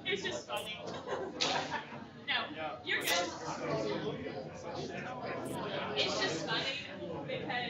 It's just funny. No, you're good. It's just funny because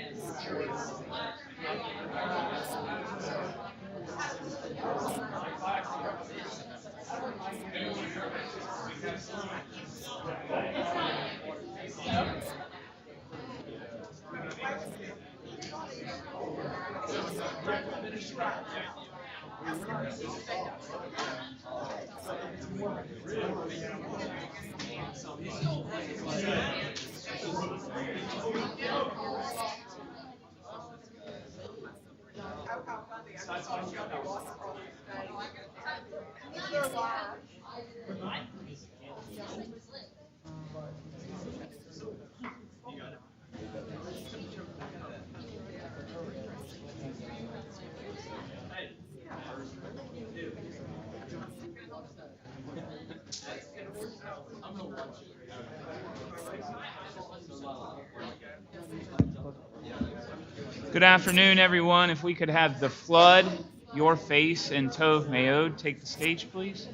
Good afternoon, everyone. If we could have the Flood, Your Face, and Tov Mayod take the stage, please.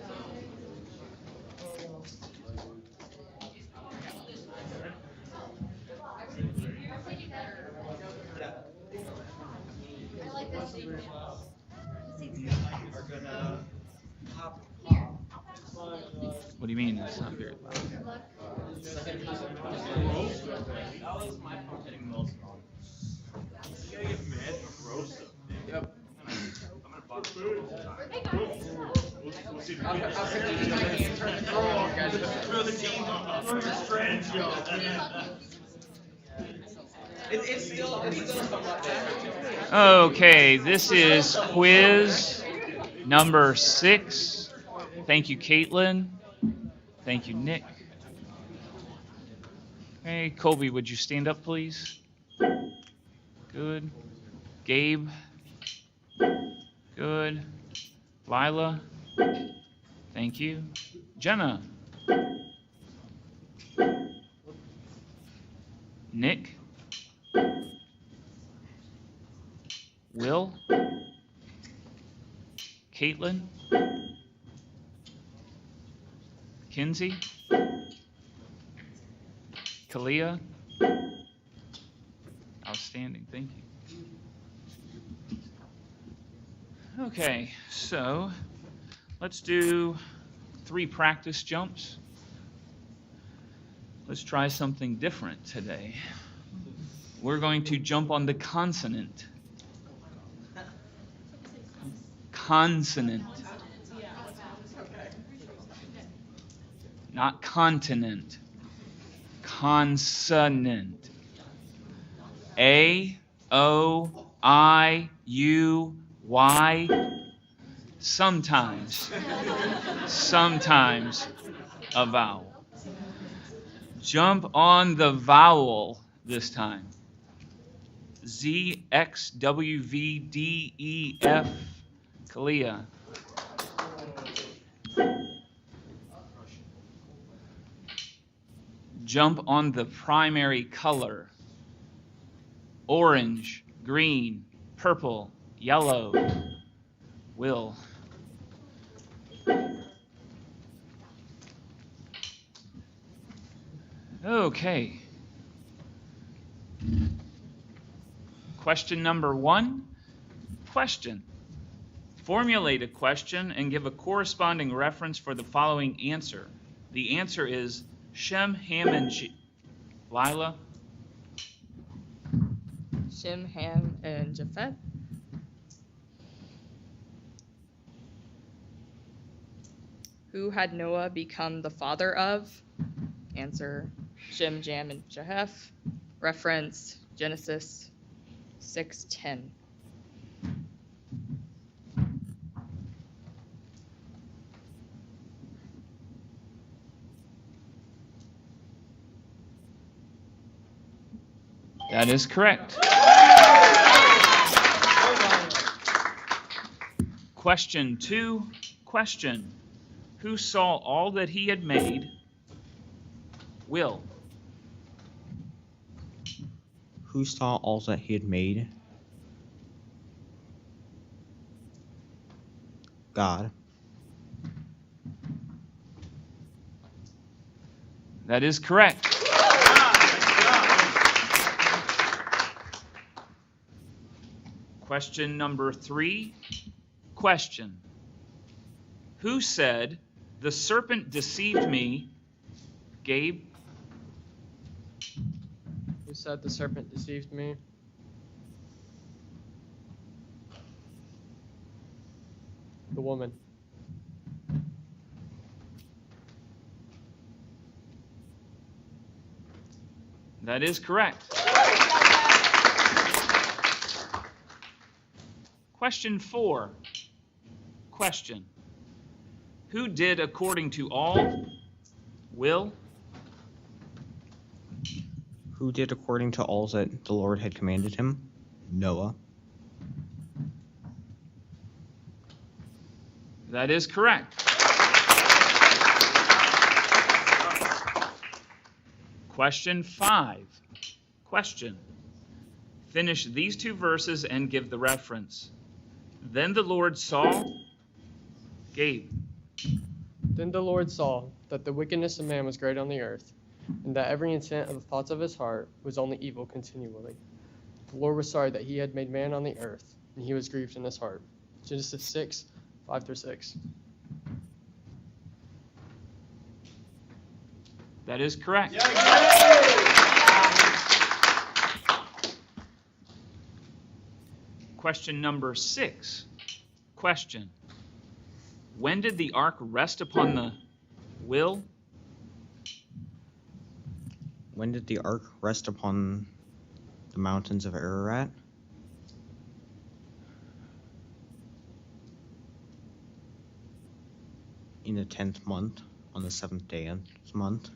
What do you mean? That's not very loud. Yep. Okay, this is quiz number 6. Thank you, Caitlin. Thank you, Nick. Hey, Colby, would you stand up, please? Good. Gabe. Good. Lila. Thank you. Jenna. Nick. Will. Caitlin. Kinsey. Kalia. Outstanding, thank you. Okay, so Let's do 3 practice jumps. Let's try something different today. We're going to jump on the consonant. Consonant. Not continent. Consonant. A, O, I, U, Y. Sometimes a vowel. Jump on the vowel this time. Z, X, W, V, D, E, F. Kalia. Jump on the primary color. Orange, green, purple, yellow. Will. Okay. Question number 1. Question. Formulate a question and give a corresponding reference for the following answer. The answer is Shem, Ham, and Lila? Shem, Ham, and Japheth. Who had Noah become the father of? Answer, Shem, Jam, and Japheth. Reference, Genesis 6:10. That is correct. Question 2. Question. Who saw all that he had made? Will. Who saw all that he had made? God. That is correct. Question number 3. Question. Who said, "The serpent deceived me"? Gabe? Who said the serpent deceived me? The woman. That is correct. Question 4. Question. Who did according to all? Will? Who did according to all that the Lord had commanded him? Noah. That is correct. Question 5. Question. Finish these 2 verses and give the reference. Then the Lord saw. Gabe. Then the Lord saw that the wickedness of man was great on the earth, and that every intent of the thoughts of his heart was only evil continually. The Lord was sorry that he had made man on the earth, and he was grieved in his heart. Genesis 6:5-6. That is correct. Question number 6. Question. When did the ark rest upon the will? When did the ark rest upon the mountains of Ararat? In the 10th month, on the 7th day of the month.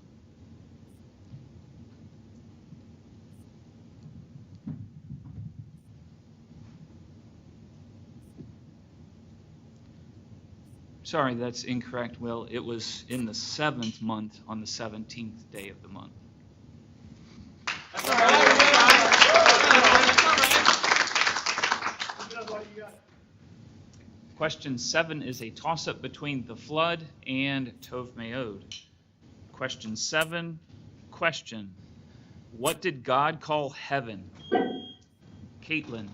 Sorry, that's incorrect, Will. It was in the 7th month on the 17th day of the month. Question 7 is a toss-up between the flood and Tov Meod. Question 7. Question. What did God call heaven? Caitlin.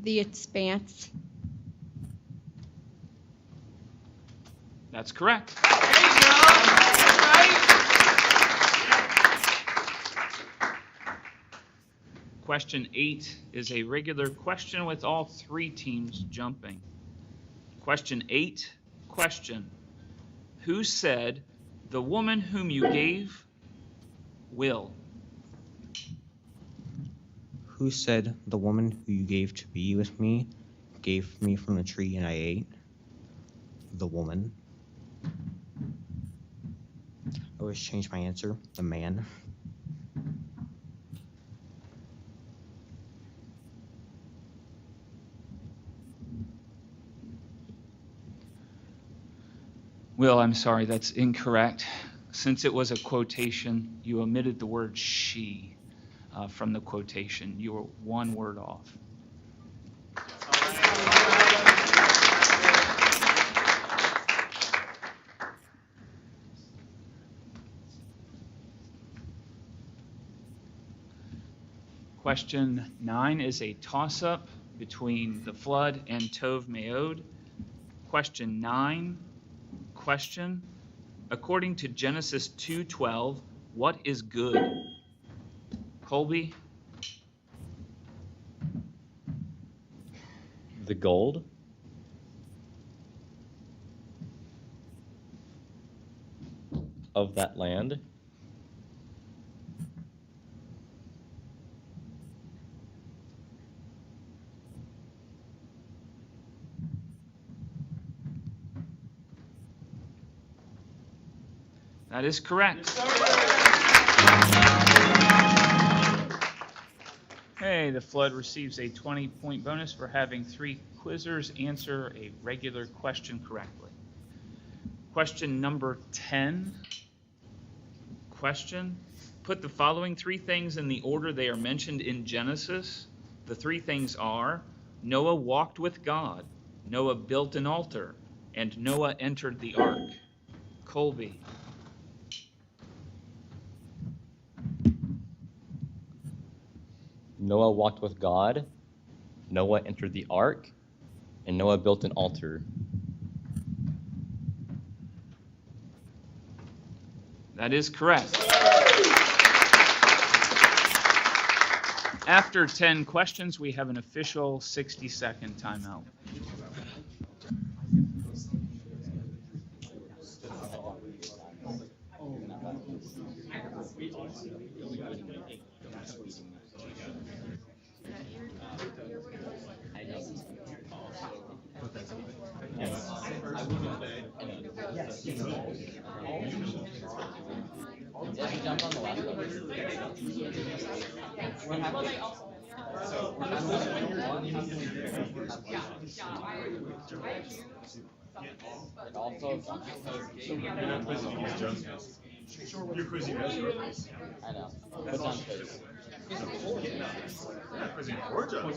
The expanse. That's correct. Question 8 is a regular question with all three teams jumping. Question 8, question. Who said, "The woman whom you gave will"? Who said, "The woman who you gave to be with me gave me from the tree and I ate"? The woman. I always change my answer. The man. Will, I'm sorry, that's incorrect. Since it was a quotation, you omitted the word she from the quotation. You were one word off. Question 9 is a toss-up between the flood and Tov Meod. Question 9, question. According to Genesis 2:12, what is good? Colby? The gold. Of that land. That is correct. Hey, the flood receives a 20-point bonus for having 3 quizzers answer a regular question correctly. Question number 10. Question. Put the following 3 things in the order they are mentioned in Genesis. The 3 things are: Noah walked with God, Noah built an altar, and Noah entered the ark. Colby. Noah walked with God, Noah entered the ark, and Noah built an altar. That is correct. After 10 questions, we have an official 60-second timeout. You're quizzing us. I know. But John quiz. You're quizzing for John.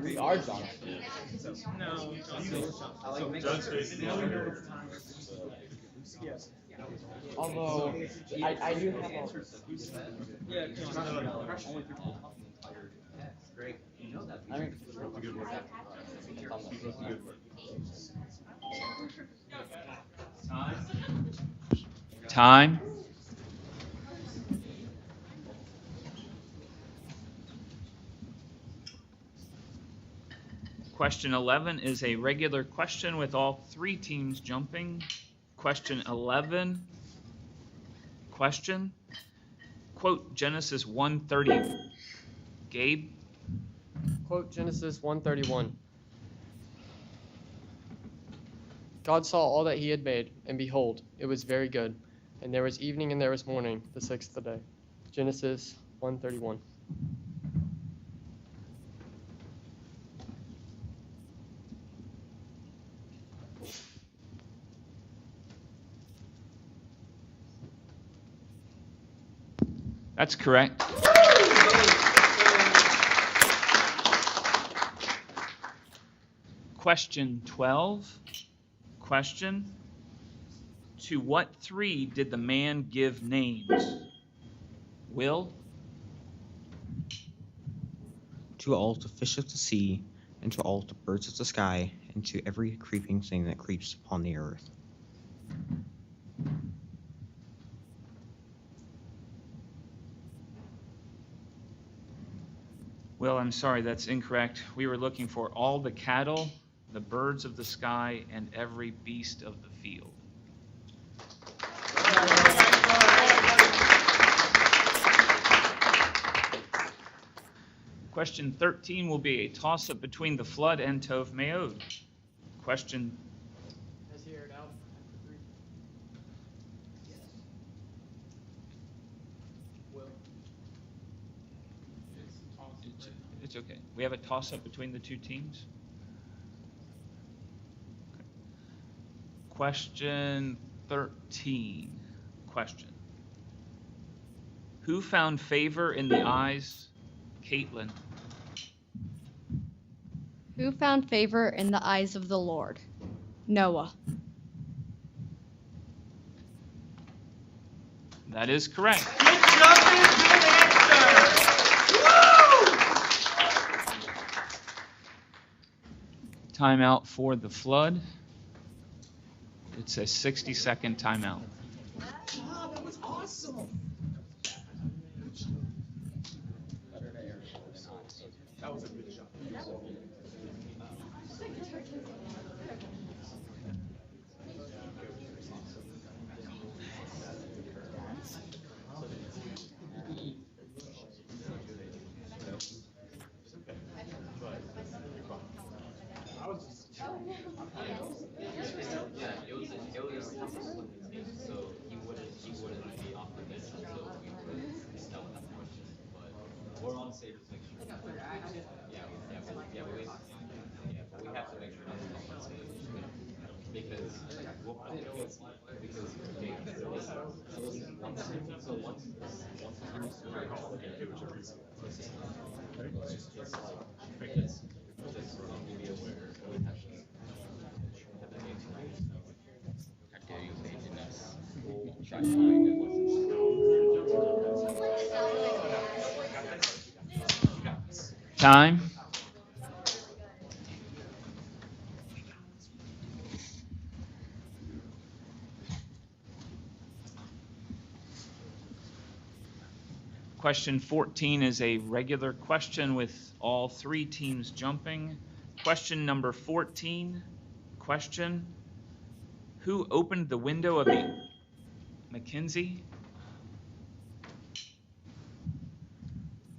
We are John. No. John's facing Although, I do have a... Great. You know that. I mean, Good work. Good work. Time. Question 11 is a regular question with all 3 teams jumping. Question 11. Question. Quote Genesis 1:30. Gabe. Quote Genesis 1:31. God saw all that he had made, and behold, it was very good. And there was evening and there was morning, the 6th day. Genesis 1:31. That's correct. Question 12. Question. To what 3 did the man give names? Will? To all the fish of the sea, and to all the birds of the sky, and to every creeping thing that creeps upon the earth. Well, I'm sorry, that's incorrect. We were looking for all the cattle, the birds of the sky, and every beast of the field. Question 13 will be a toss-up between the flood and Tov Meod. Question. Let's hear it out. It's okay. We have a toss-up between the two teams. Okay. Question 13. Question. Who found favor in the eyes? Caitlin. Who found favor in the eyes of the Lord? Noah. That is correct. Timeout for the flood. It's a 60-second timeout. That was awesome. That was a good shot. So he wouldn't be off the bench until we were still with that question. But we're on safe to make sure. But we have to make sure that's on safe. Because Time. Question 14 is a regular question with all three teams jumping. Question number 14. Question. Who opened the window of the Mackenzie?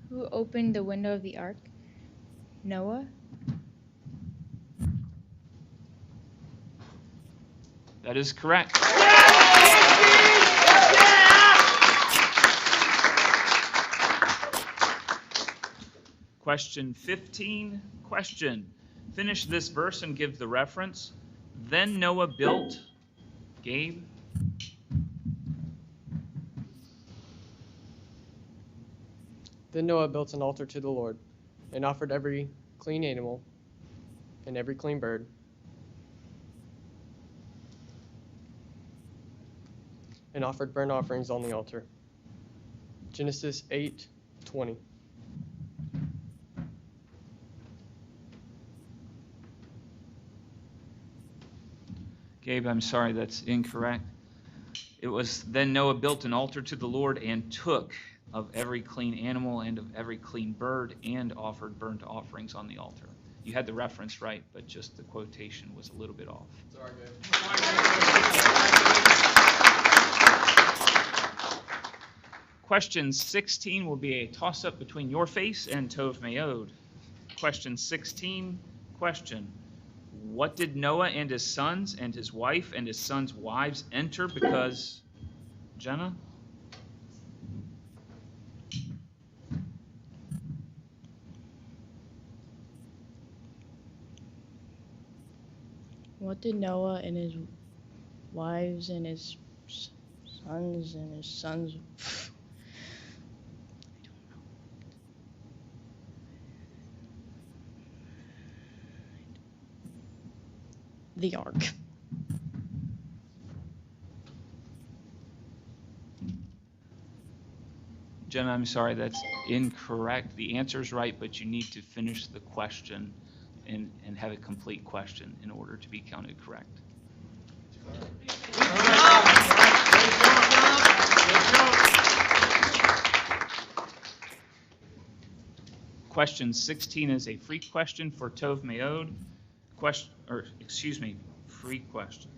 Who opened the window of the ark? Noah? That is correct. Question 15. Question. Finish this verse and give the reference. Then Noah built. Gabe? Then Noah built an altar to the Lord, and offered every clean animal and every clean bird, and offered burnt offerings on the altar. Genesis 8:20. Gabe, I'm sorry, that's incorrect. It was, then Noah built an altar to the Lord and took of every clean animal and of every clean bird and offered burnt offerings on the altar. You had the reference right, but just the quotation was a little bit off. Sorry, Gabe. Question 16 will be a toss-up between your face and Tov Meod. Question 16, question. What did Noah and his sons and his wife and his sons' wives enter because, Jenna? What did Noah and his wives and his sons the ark? Jenna, I'm sorry, that's incorrect. The answer's right, but you need to finish the question and have a complete question in order to be counted correct. Question 16 is a free question for Tov Meod. Free question.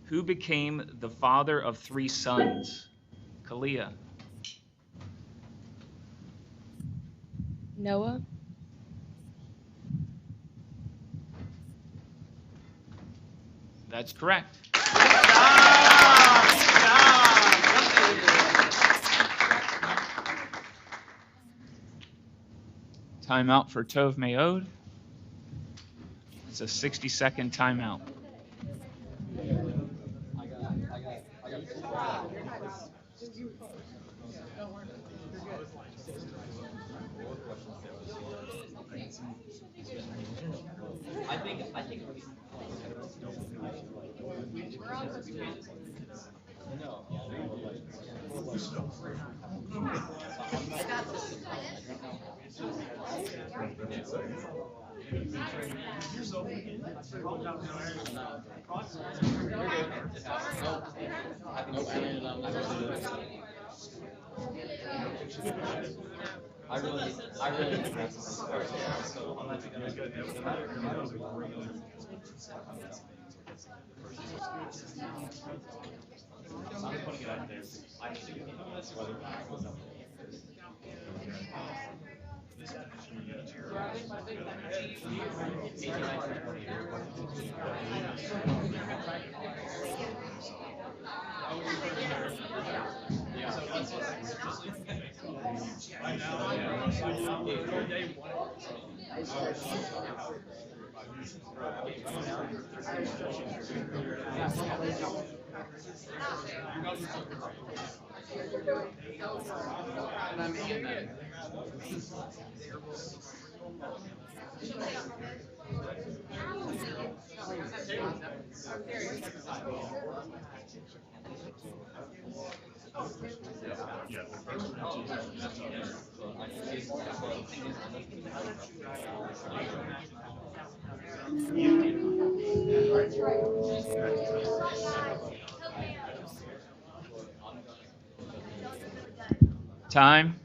Who became the father of 3 sons? Kalia. Noah. That's correct. Timeout for Tov Meod. It's a 60-second timeout. I think I really think that's a question. So I'm not gonna go no matter I'm putting it out there. I think whether it goes up Time.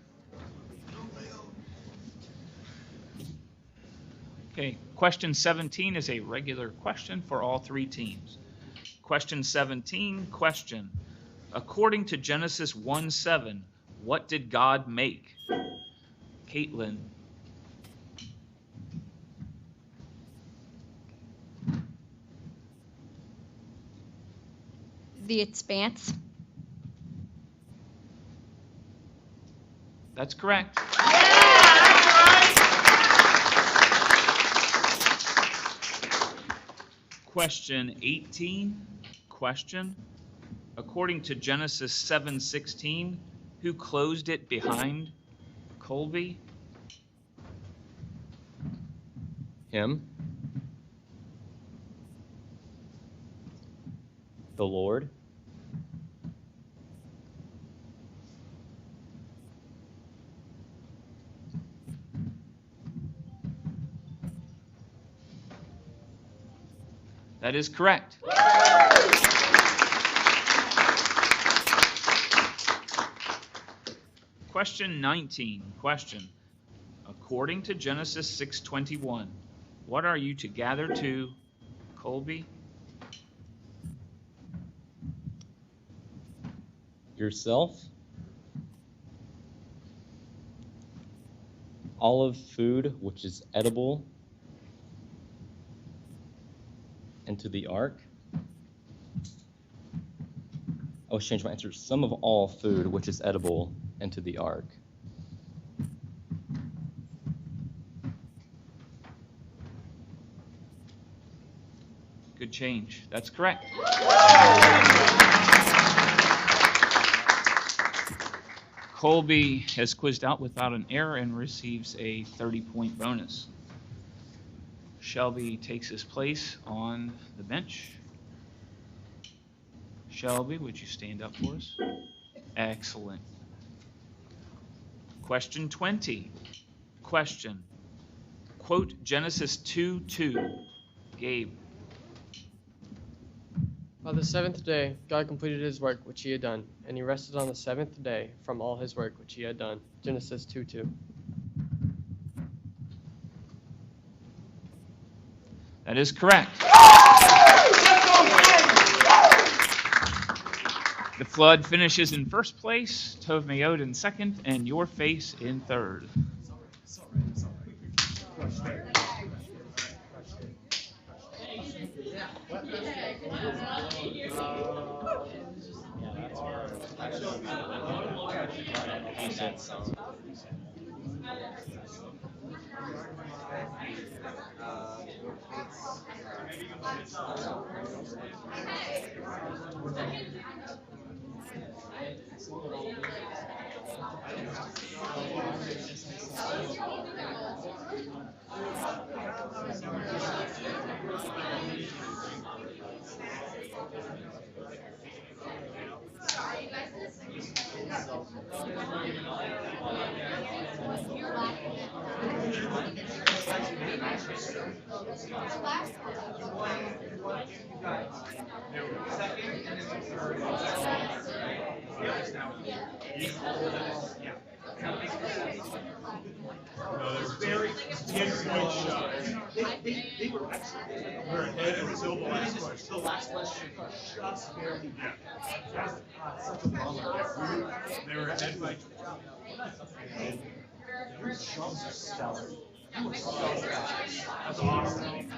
Okay, question 17 is a regular question for all 3 teams. Question 17, question. According to Genesis 1:7, what did God make? Caitlin. The expanse. That's correct. Question 18, question. According to Genesis 7:16, who closed it behind? Colby? Him. The Lord. That is correct. Question 19, question. According to Genesis 6:21, what are you to gather to? Colby? Yourself. Olive food, which is edible, into the ark. I will change my answer. Some of all food, which is edible, into the ark. Good change. That's correct. Colby has quizzed out without an error and receives a 30-point bonus. Shelby takes his place on the bench. Shelby, would you stand up for us? Excellent. Question 20. Question. Quote Genesis 2:2. Gabe. By the seventh day, God completed his work which he had done, and he rested on the seventh day from all his work which he had done. Genesis 2:2. That is correct. The flood finishes in first place, Tov Meod in second, and your face in third. They were excellent. We're ahead until the last question. The last question just barely. Such a bummer. They were ahead by. Your jumps are stellar. You were so fast. That's awesome.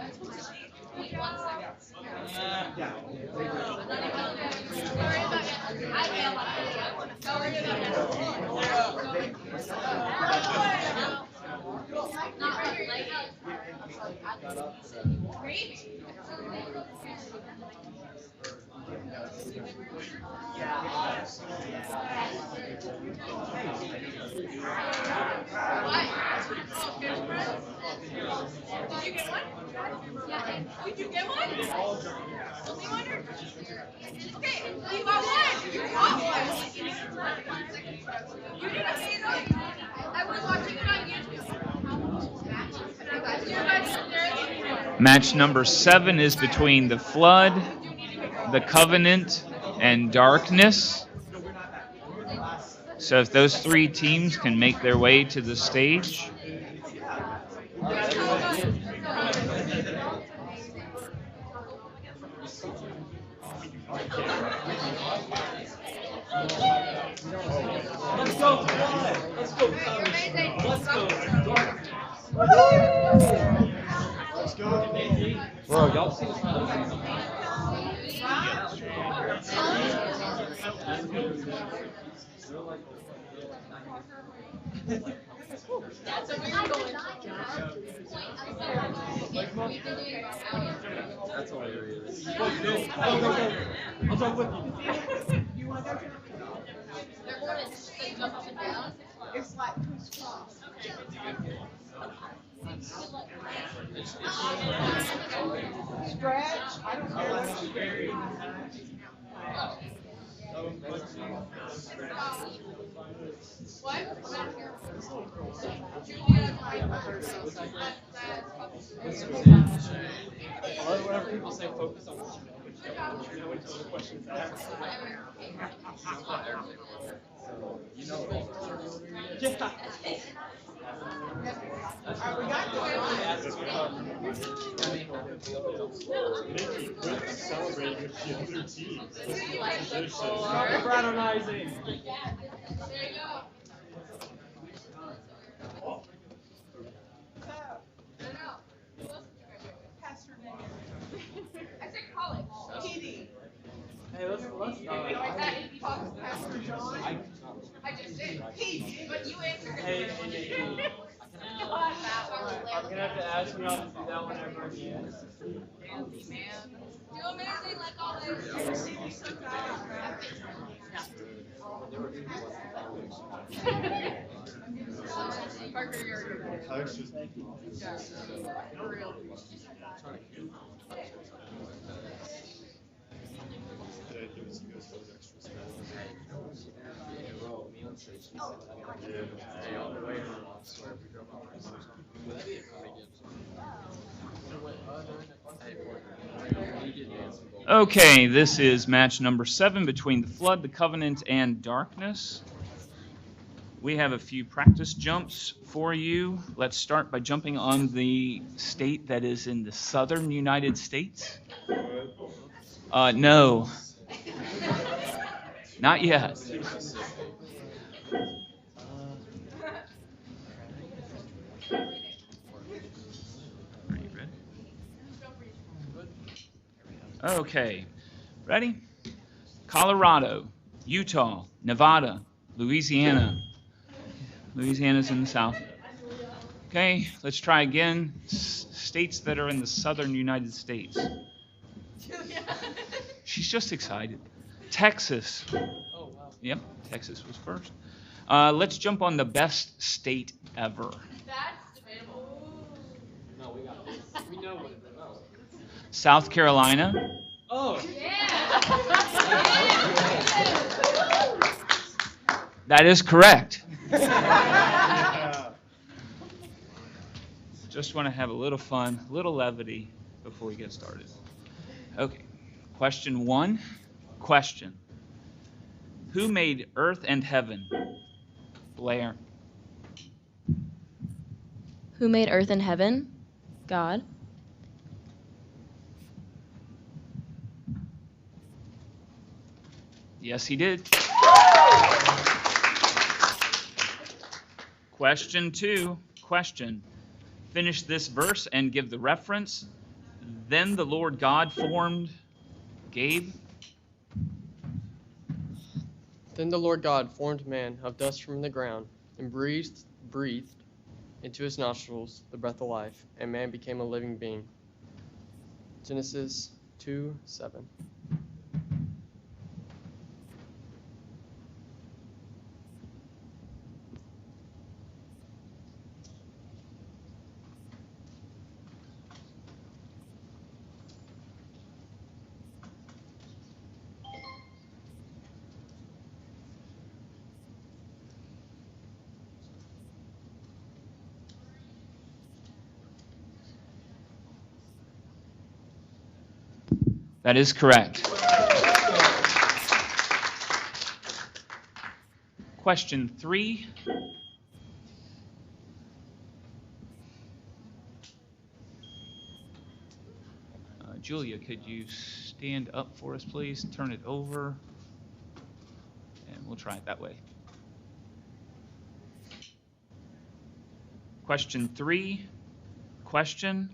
Did you get one? Only one? Okay, you got one. You got one. You did amazing. I was watching it on YouTube. Match number 7 is between the flood, the covenant, and darkness. So if those 3 teams can make their way to the stage. Let's go, let's go, let's go. Let's go. Bro, y'all see That's what we're going That's hilarious. I'll jump with you. It's like crisscross. Stretch. I don't care. Whenever people say focus on what you know until the question's asked. You know, Yeah. Celebrating with the other teams. Fraternizing. I said college. PD. Hey, let's Pastor John. I just did. He, but you answered. Hey, I'm gonna have to ask you not to do that whenever again. Do amazing like always. Parker, you're Alex just. for real. Did I give us you guys those extra spells? Hey, on the way home, I swear if we drove on Okay, this is match number 7 between the flood, the covenant, and darkness. We have a few practice jumps for you. Let's start by jumping on the state that is in the southern United States. No. Not yet. Are you ready? Okay. Ready? Colorado, Utah, Nevada, Louisiana. Louisiana's in the south. Okay, let's try again. States that are in the southern United States. She's just excited. Texas. Oh, wow. Yep, Texas was first. Let's jump on the best state ever. That's debatable. No, we got this. We know what it is. South Carolina. Oh. That is correct. Just want to have a little fun, a little levity before we get started. Okay, question 1. Question. Who made earth and heaven? Blair. Who made earth and heaven? God. Yes, he did. Question 2. Question. Finish this verse and give the reference. Then the Lord God formed Gabe. Then the Lord God formed man of dust from the ground and breathed into his nostrils the breath of life, and man became a living being. Genesis 2:7. That is correct. Question 3. Julia, could you stand up for us, please? Turn it over, and we'll try it that way. Question 3. Question.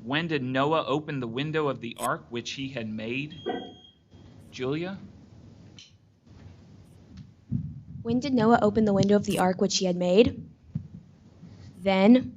When did Noah open the window of the ark which he had made? Julia? When did Noah open the window of the ark which he had made? Then.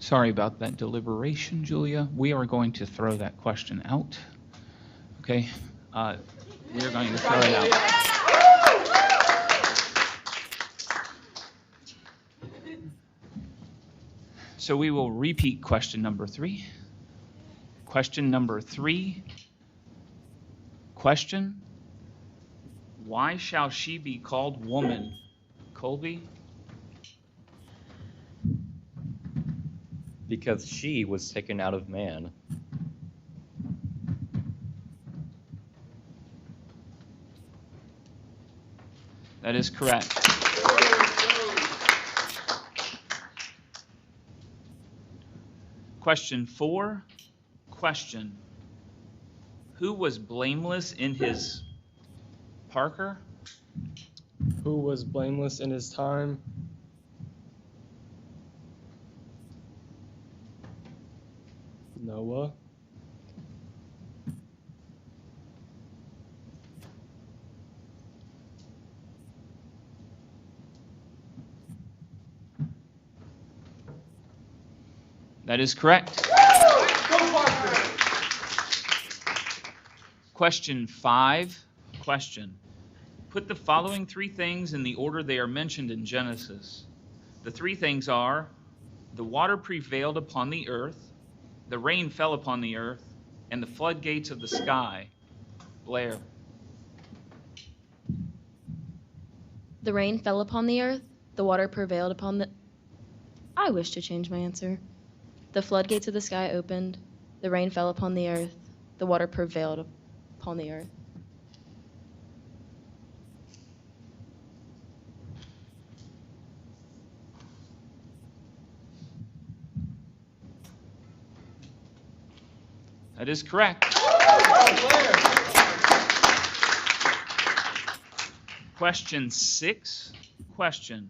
Sorry about that deliberation, Julia. We are going to throw that question out. Okay? We are going to throw it out. So we will repeat question number 3. Question number 3. Question: why shall she be called woman? Colby? Because she was taken out of man. That is correct. Question 4. Question: who was blameless in his Parker? Who was blameless in his time? Noah. That is correct. Question 5. Question: put the following 3 things in the order they are mentioned in Genesis. The 3 things are: the water prevailed upon the earth, the rain fell upon the earth, and the floodgates of the sky. Blair. The rain fell upon the earth, the water prevailed upon the... I wish to change my answer. The floodgates of the sky opened, the rain fell upon the earth, the water prevailed upon the earth. That is correct. Question 6. Question: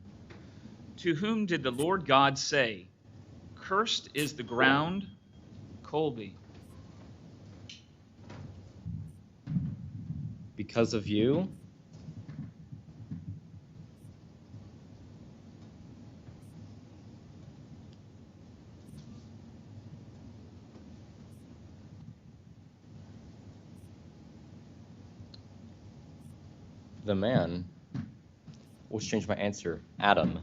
to whom did the Lord God say, cursed is the ground? Colby. Because of you? The man. Let's change my answer. Adam.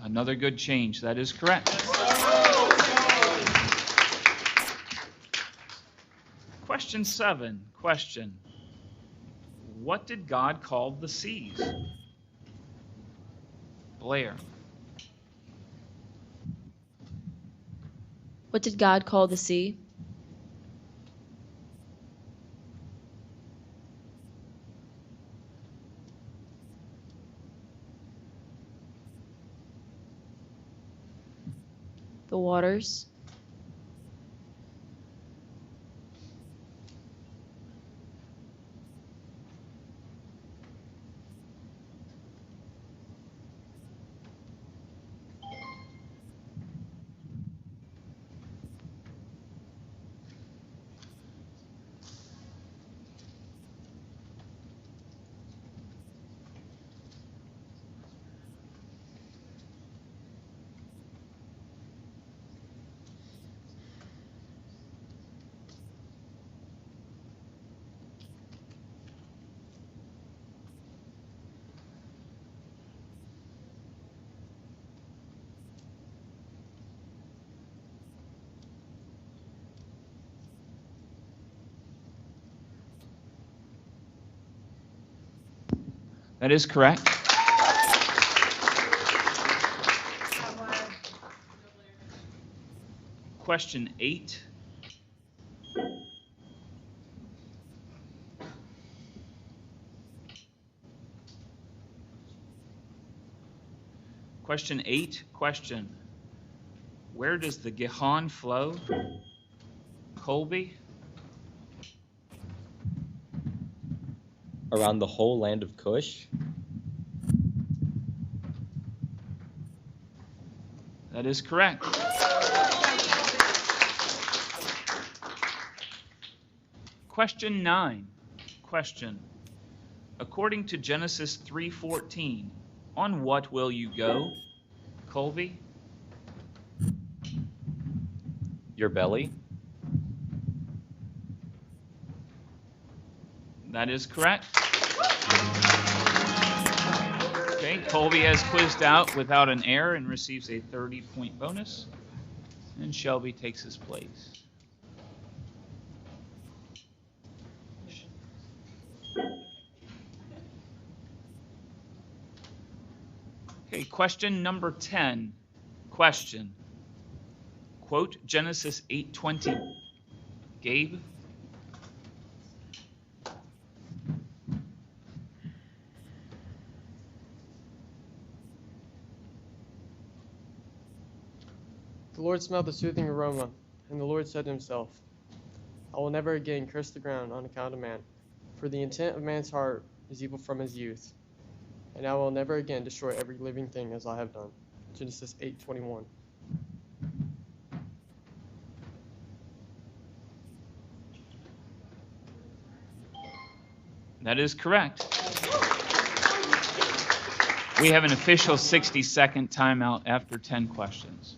Another good change. That is correct. Question 7. Question: what did God call the seas? Blair. What did God call the sea? The waters. That is correct. Question 8. Question 8. Question: where does the Gihon flow? Colby. Around the whole land of Cush? That is correct. Question 9. Question: According to Genesis 3:14, on what will you go? Colby? Your belly. That is correct. Okay, Colby has quizzed out without an error and receives a 30-point bonus. And Shelby takes his place. Okay, question number 10. Question. Quote Genesis 8:20. Gabe? The Lord smelled the soothing aroma, and the Lord said to himself, I will never again curse the ground on account of man, for the intent of man's heart is evil from his youth. And I will never again destroy every living thing as I have done. Genesis 8:21. That is correct. We have an official 60-second timeout after 10 questions.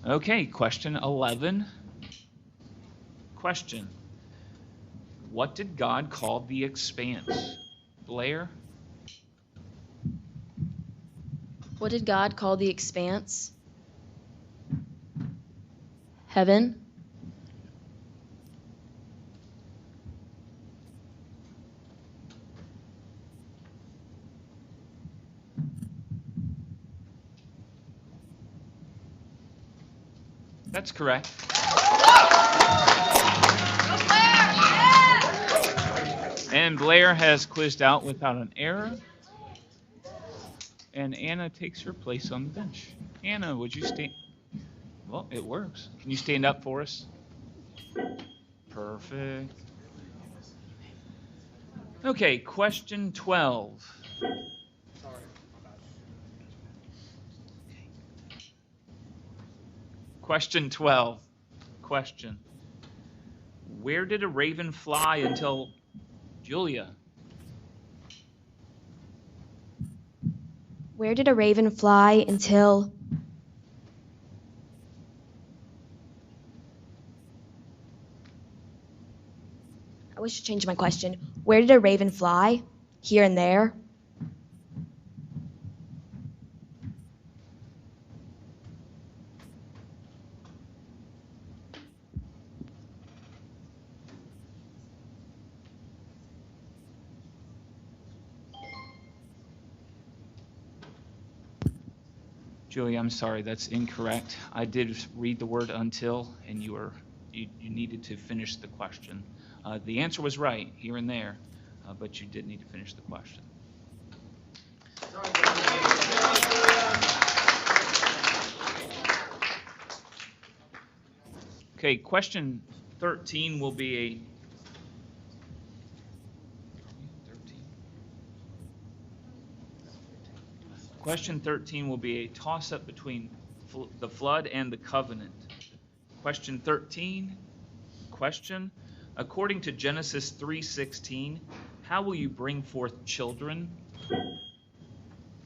Okay, question 11. Question. What did God call the expanse? Blair? What did God call the expanse? Heaven. That's correct. And Blair has quizzed out without an error. And Anna takes her place on the bench. Anna, would you stand? Well, it works. Can you stand up for us? Perfect. Okay, question 12. Question 12. Question. Where did a raven fly until Julia? Where did a raven fly until... I wish to change my question. Where did a raven fly? Here and there? Julia, I'm sorry, that's incorrect. I did read the word until, and you needed to finish the question. The answer was right, here and there, but you did need to finish the question. Okay, question 13 will be a... Question 13 will be a toss-up between the flood and the covenant. Question 13, question, According to Genesis 3:16, how will you bring forth children?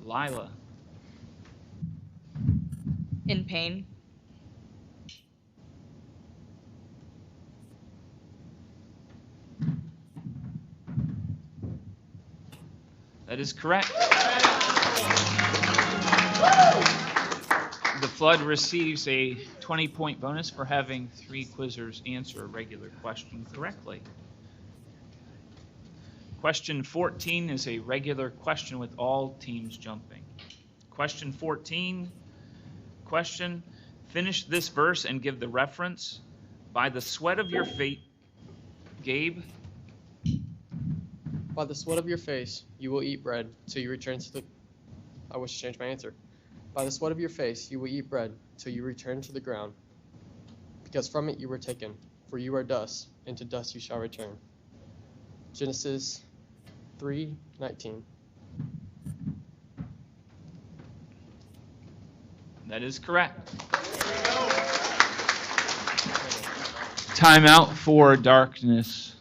Lila. In pain. That is correct. The flood receives a 20-point bonus for having 3 quizzers answer a regular question correctly. Question 14 is a regular question with all teams jumping. Question 14, question, finish this verse and give the reference. By the sweat of your feet, Gabe. By the sweat of your face you will eat bread till you return to the... I wish to change my answer. By the sweat of your face you will eat bread till you return to the ground, because from it you were taken, for you are dust, and to dust you shall return. Genesis 3:19. That is correct. Time out for darkness.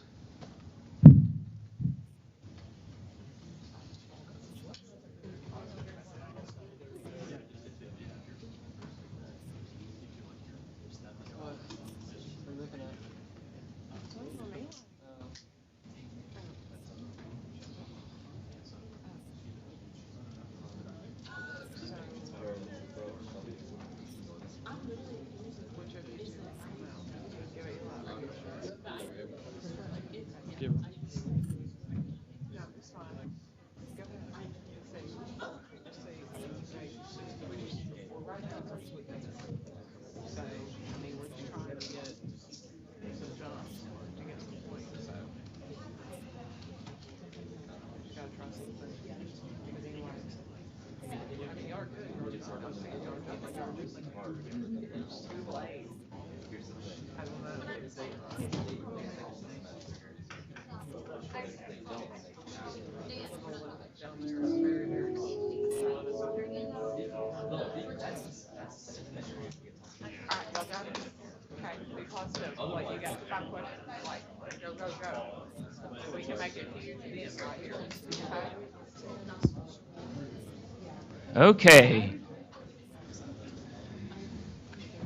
Okay.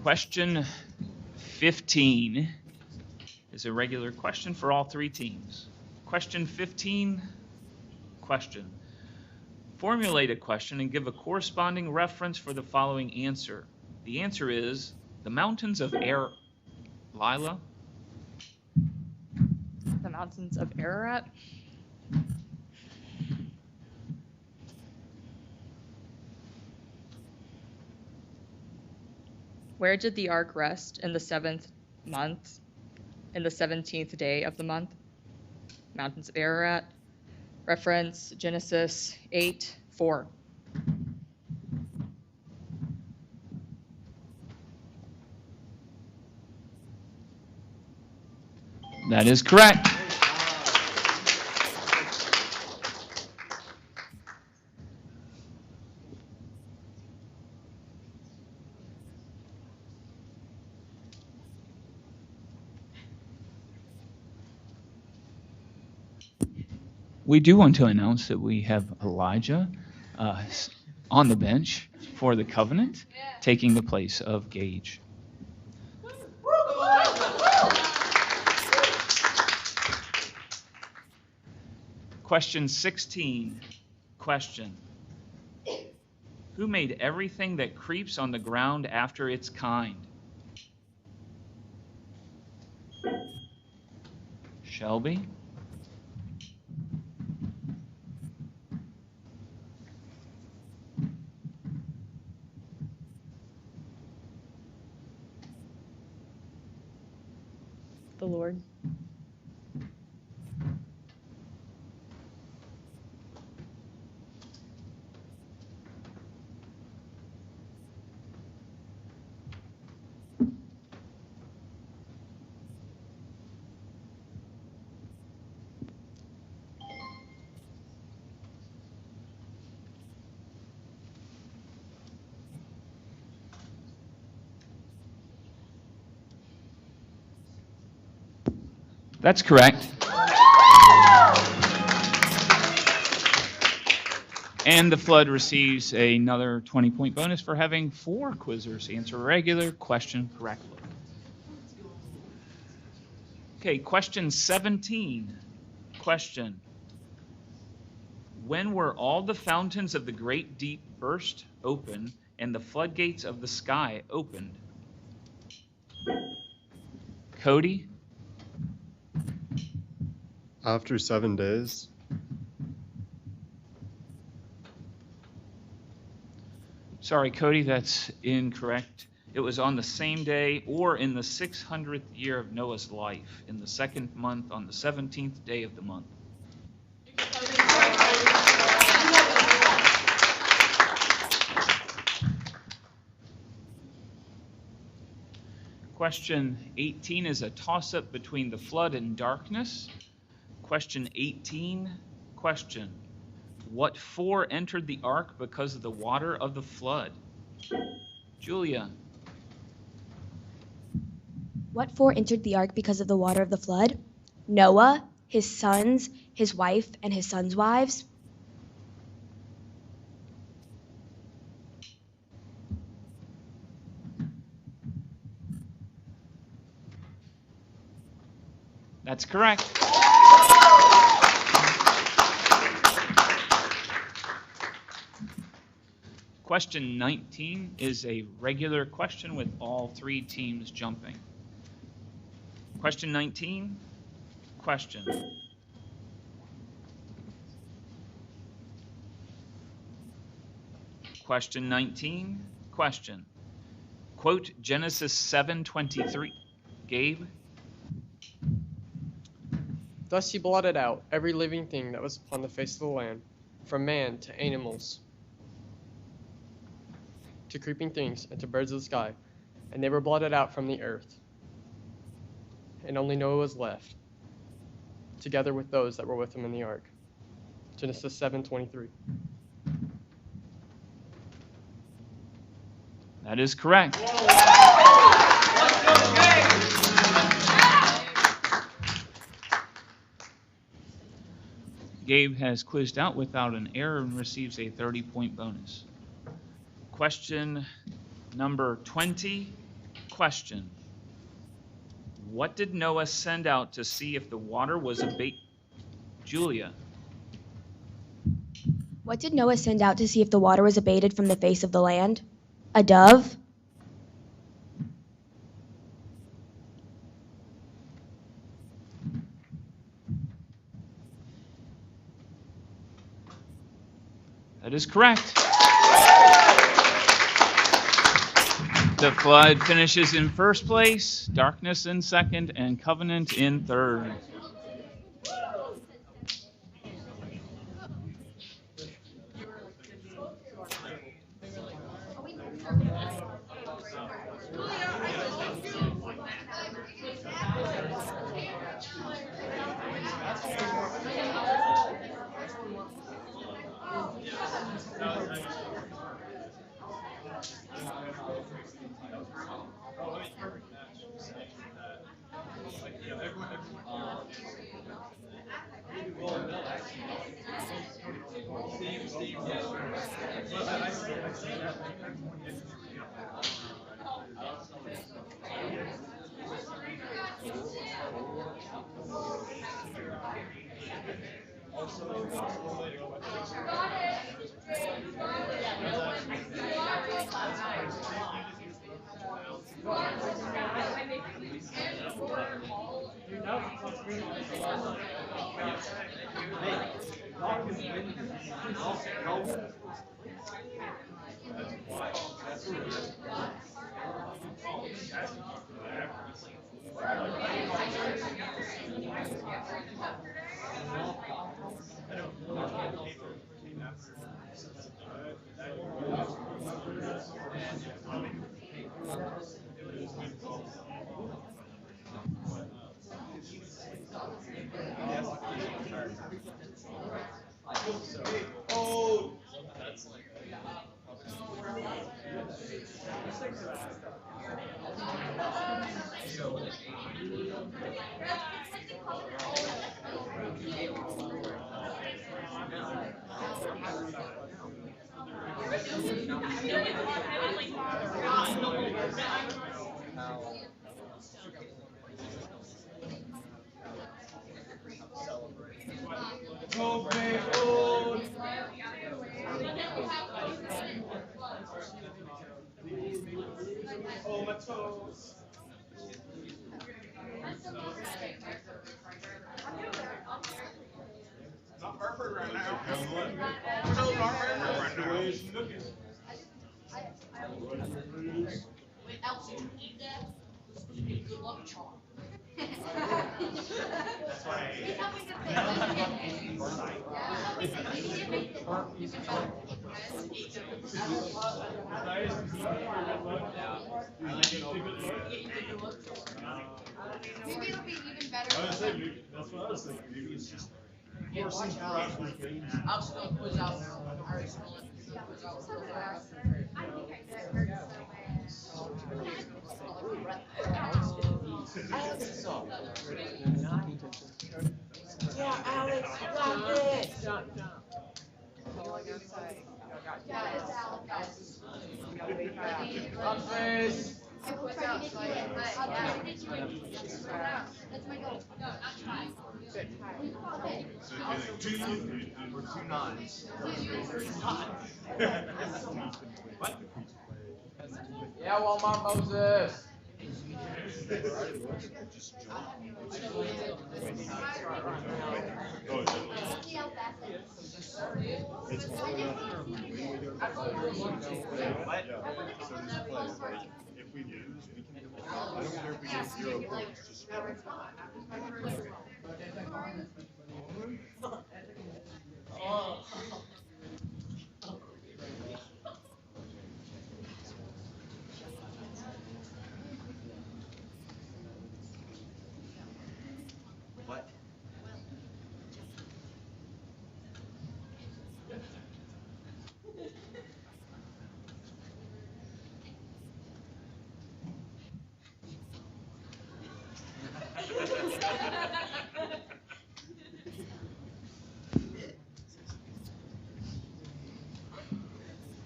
Question 15 is a regular question for all 3 teams. Question 15, question. Formulate a question and give a corresponding reference for the following answer. The answer is the mountains of Lila? The mountains of Ararat. Where did the ark rest in the 7th month, in the 17th day of the month? Mountains of Ararat. Reference Genesis 8:4. That is correct. We do want to announce that we have Elijah on the bench for the covenant, taking the place of Gage. Question 16. Question. Who made everything that creeps on the ground after its kind? Shelby? The Lord. That's correct. And the flood receives another 20-point bonus for having 4 quizzers answer a regular question correctly. Okay, question 17. Question. When were all the fountains of the great deep burst open and the floodgates of the sky opened? Cody? After 7 days. Sorry, Cody, that's incorrect. It was on the same day or in the 600th year of Noah's life, in the 2nd month, on the 17th day of the month. Question 18 is a toss-up between the flood and darkness. Question 18, question. What 4 entered the ark because of the water of the flood? Julia. What 4 entered the ark because of the water of the flood? Noah, his sons, his wife, and his sons' wives. That's correct. Question 19 is a regular question with all 3 teams jumping. Question 19, question. Question 19, question. Quote Genesis 7:23. Gabe? Thus he blotted out every living thing that was upon the face of the land, from man to animals, to creeping things, and to birds of the sky, and they were blotted out from the earth. And only Noah was left, together with those that were with him in the ark. Genesis 7:23. That is correct. Gabe has quizzed out without an error and receives a 30-point bonus. Question number 20, question. What did Noah send out to see if the water was abated? Julia. What did Noah send out to see if the water was abated from the face of the land? A dove? That is correct. The flood finishes in first place, darkness in second, and covenant in third. toes. Not perfect right now. Toes aren't perfect right now. Wait, Elsie, you eat that? You get good luck charm. That's why He's helping to say, maybe it'll be even better. that's what I was thinking. Maybe it's just forcing things. I'll still quiz out. I already stole it. I think I did. Yeah, Alex, you got this. Yeah, it's Alex. That's my goal. No, not try. Two nines. What? Yeah, Walmart Moses. If we lose, we can. I don't care if we get 0 points. Just What?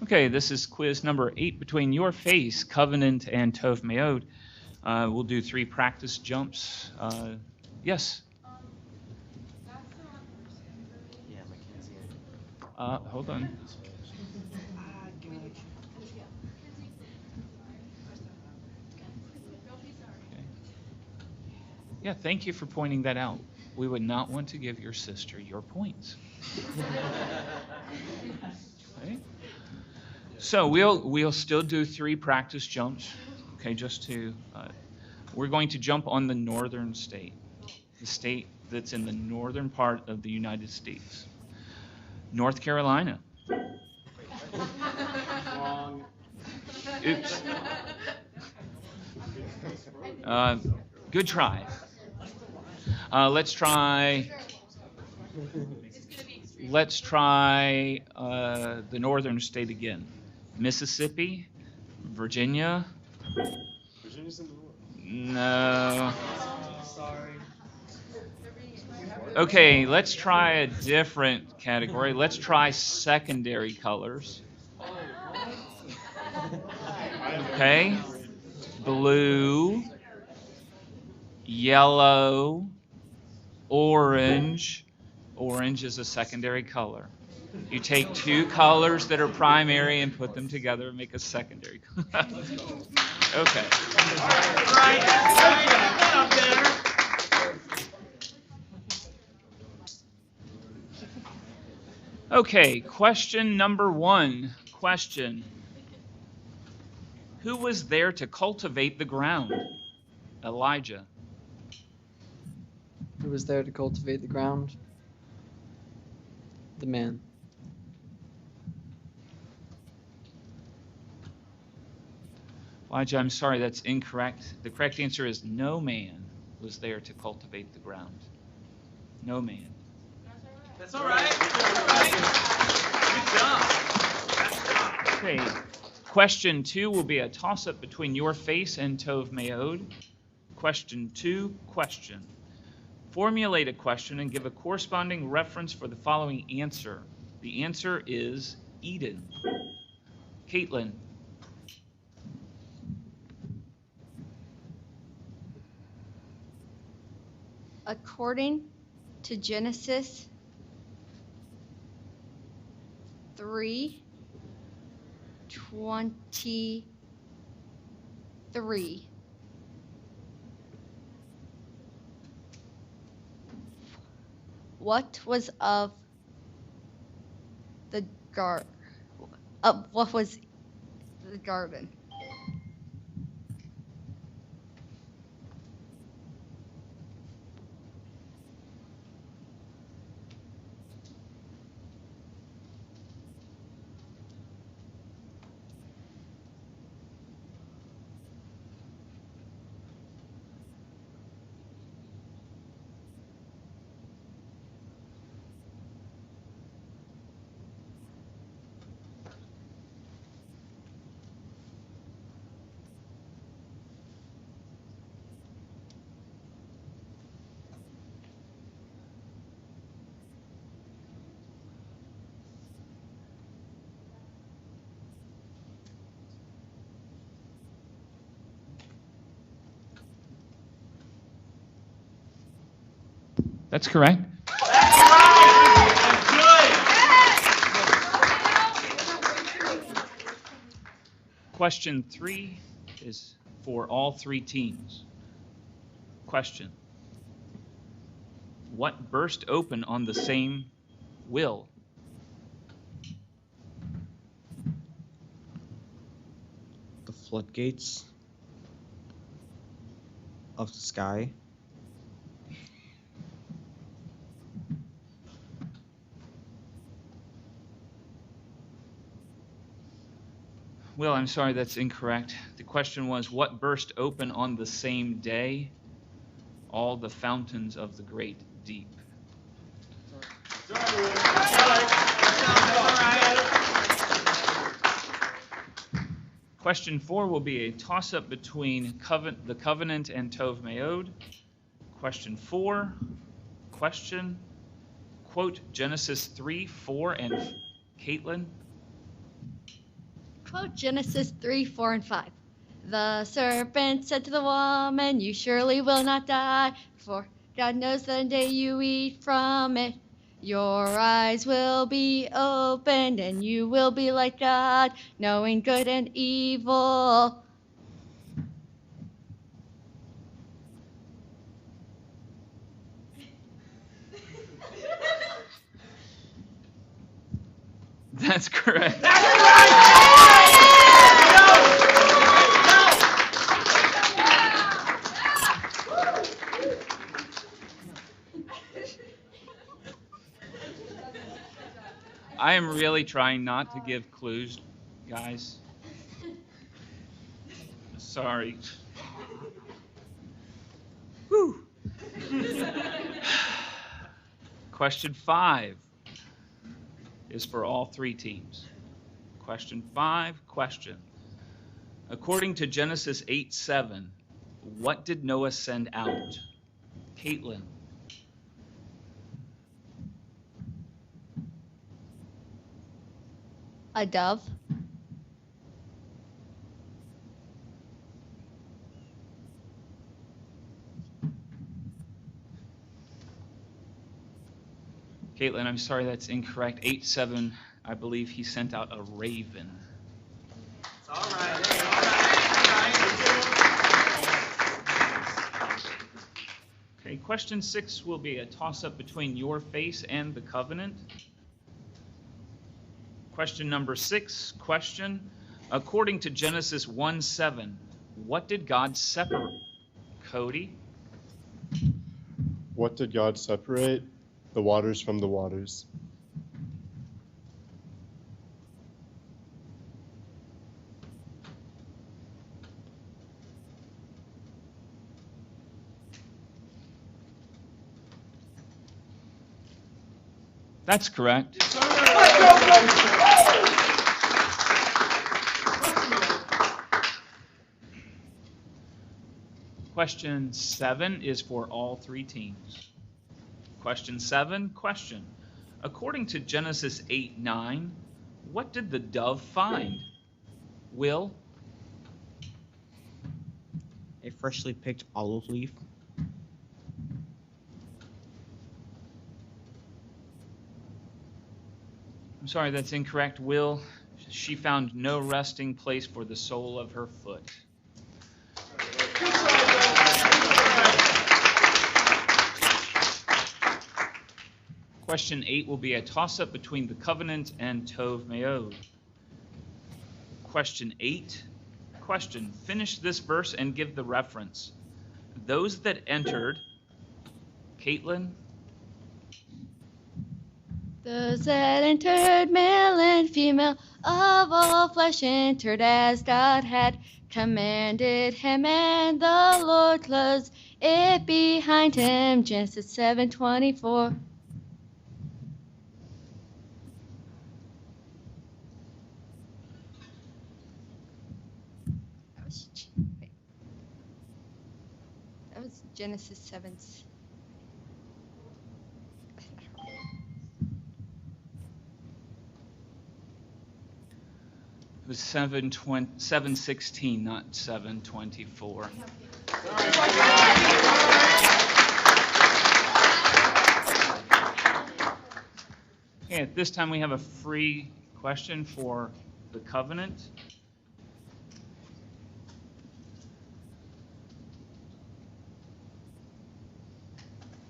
Okay, this is quiz number 8 between your face, Covenant, and Tov Meod. We'll do 3 practice jumps. Yes? Yeah, Mackenzie. Hold on. Yeah, thank you for pointing that out. We would not want to give your sister your points. Okay. So we'll still do 3 practice jumps. Okay, just to we're going to jump on the northern state, the state that's in the northern part of the United States, North Carolina. Wrong. Oops. Good try. Let's try the northern state again. Mississippi, Virginia. Virginia's in the north. No. Sorry. Okay, let's try a different category. Let's try secondary colors. Okay. Blue, yellow, orange. Orange is a secondary color. You take 2 colors that are primary and put them together and make a secondary color. Okay. Okay, question number 1. Question. Who was there to cultivate the ground? Elijah. Who was there to cultivate the ground? The man. Elijah, I'm sorry, that's incorrect. The correct answer is no man was there to cultivate the ground. No man. That's all right. Good job. Okay. Question 2 will be a toss-up between your face and Tov Meod. Question 2, question. Formulate a question and give a corresponding reference for the following answer. The answer is Eden. Caitlin. According to Genesis 3:23, 3. What was of the what was the garden? That's correct. Question 3 is for all 3 teams. Question: what burst open on the same will? The floodgates of the sky. Will, I'm sorry, that's incorrect. The question was, what burst open on the same day? All the fountains of the great deep. Question 4 will be a toss-up between the covenant and Tov Meod. Question 4, question, quote Genesis 3, 4, and Caitlin. Quote Genesis 3, 4, and 5. The serpent said to the woman, "You surely will not die, for God knows that the day you eat from it, your eyes will be opened, and you will be like God, knowing good and evil." That's correct. I am really trying not to give clues, guys. Sorry. Whew. Question 5 is for all 3 teams. Question 5, question. According to Genesis 8:7, what did Noah send out? Caitlin. A dove. Caitlin, I'm sorry, that's incorrect. 8:7, I believe he sent out a raven. It's all right. Okay, question 6 will be a toss-up between your face and the covenant. Question number 6, question. According to Genesis 1:7, what did God separate? Cody? What did God separate? The waters from the waters. That's correct. Question 7 is for all 3 teams. Question 7, question. According to Genesis 8:9, what did the dove find? Will? A freshly picked olive leaf. I'm sorry, that's incorrect. Will, she found no resting place for the sole of her foot. Question 8 will be a toss-up between the covenant and Tov Meod. Question 8. Question. Finish this verse and give the reference. Those that entered, Caitlin. Those that entered, male and female, of all flesh entered as God had commanded him, and the Lord closed it behind him. Genesis 7:24. That was Genesis 7. It was 7:16, not 7:24. Okay, at this time we have a free question for the covenant.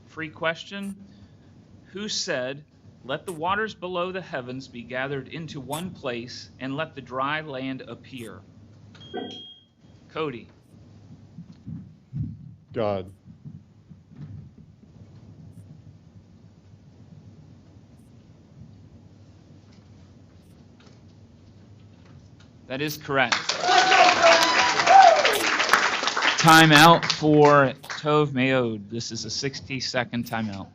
Free question. Who said, "Let the waters below the heavens be gathered into one place, and let the dry land appear"? Cody. God. That is correct. Timeout for Tov Meod. This is a 60-second timeout.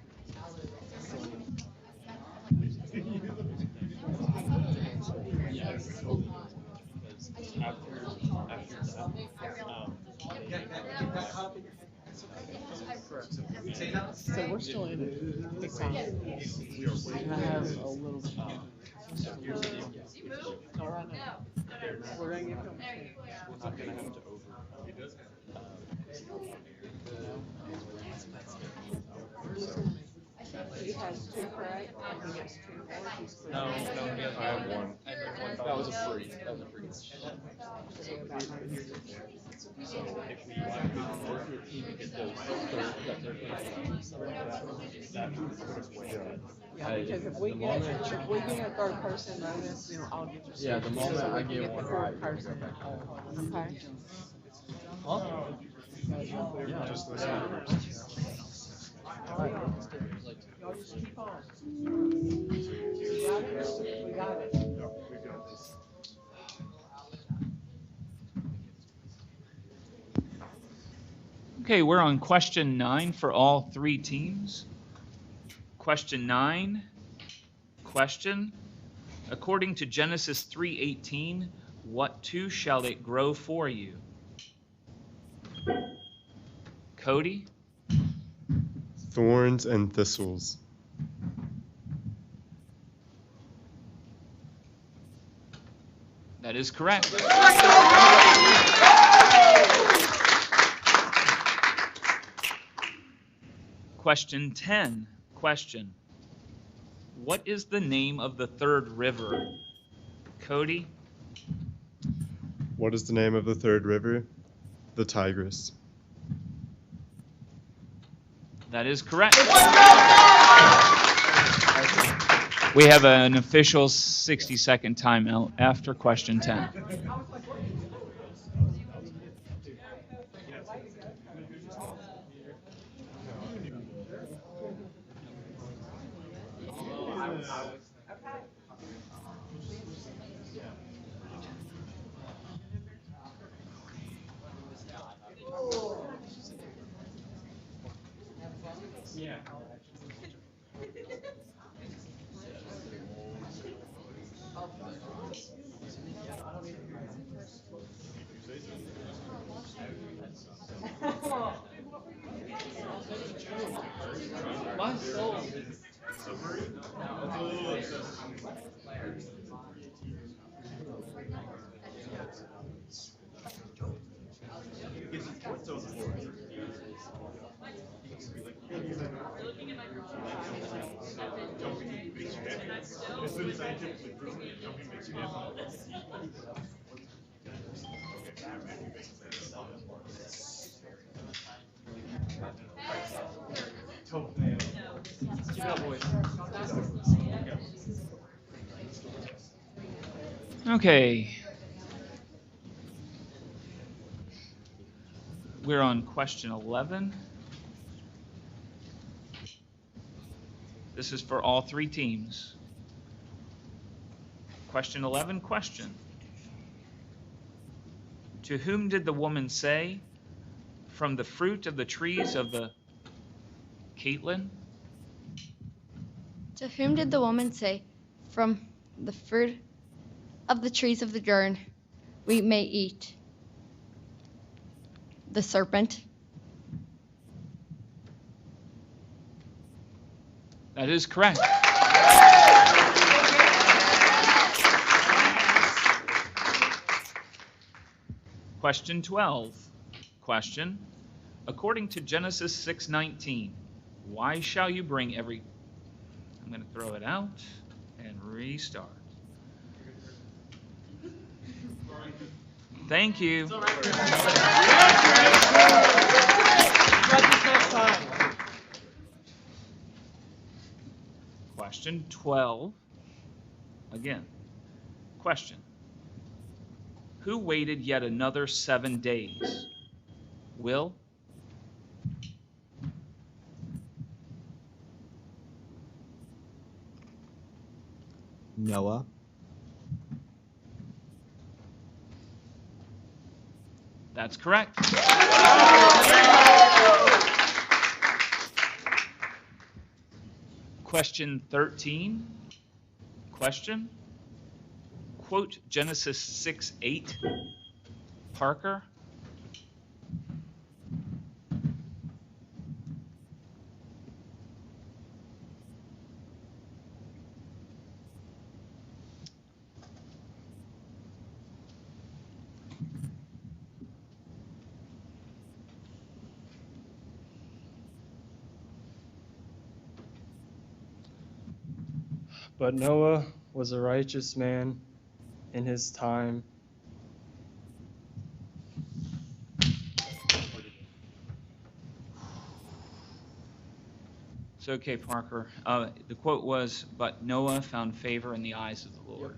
So we're still in it. Big time. And I have a little bit. All right now. We're going to get them. We're not going to have to over. He has two, correct? And he gets two more. No, I have one. That was a free. So if we work your team to get those that would put us way ahead. Yeah, because if we get a third person bonus, then I'll get your. Yeah, the moment I get one right, person. Okay. Huh? Yeah, just listen first. Y'all just keep on. We got it? We got it. No, we got this. Okay, we're on question 9 for all 3 teams. Question 9. Question. According to Genesis 3:18, what two shall it grow for you? Cody. Thorns and thistles. That is correct. Question 10. Question. What is the name of the third river? Cody. What is the name of the third river? The Tigris. That is correct. We have an official 60-second timeout after question 10. My soul. Keep it up, boys. Okay. We're on question 11. This is for all three teams. Question 11, question. To whom did the woman say, from the fruit of the trees of the... Caitlin? To whom did the woman say, from the fruit of the trees of the garden we may eat? The serpent. That is correct. Question 12. Question. According to Genesis 6:19, why shall you bring every... I'm going to throw it out and restart. Thank you. Question 12. Again. Question. Who waited yet another 7 days? Will? Noah. That's correct. Question 13. Question. Quote Genesis 6:8. Parker. But Noah was a righteous man in his time. It's okay, Parker. The quote was, but Noah found favor in the eyes of the Lord.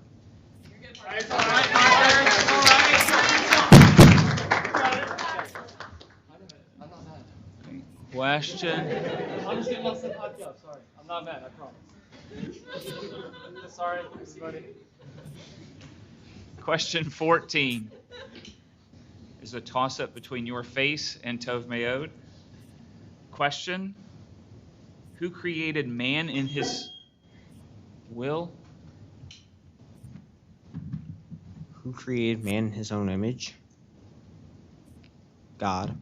Question. I'm just getting lost in hot job. Sorry. I'm not mad, I promise. Sorry, everybody. Question 14 is a toss-up between your face and Tov Meod. Question. Who created man in his will? Who created man in his own image? God.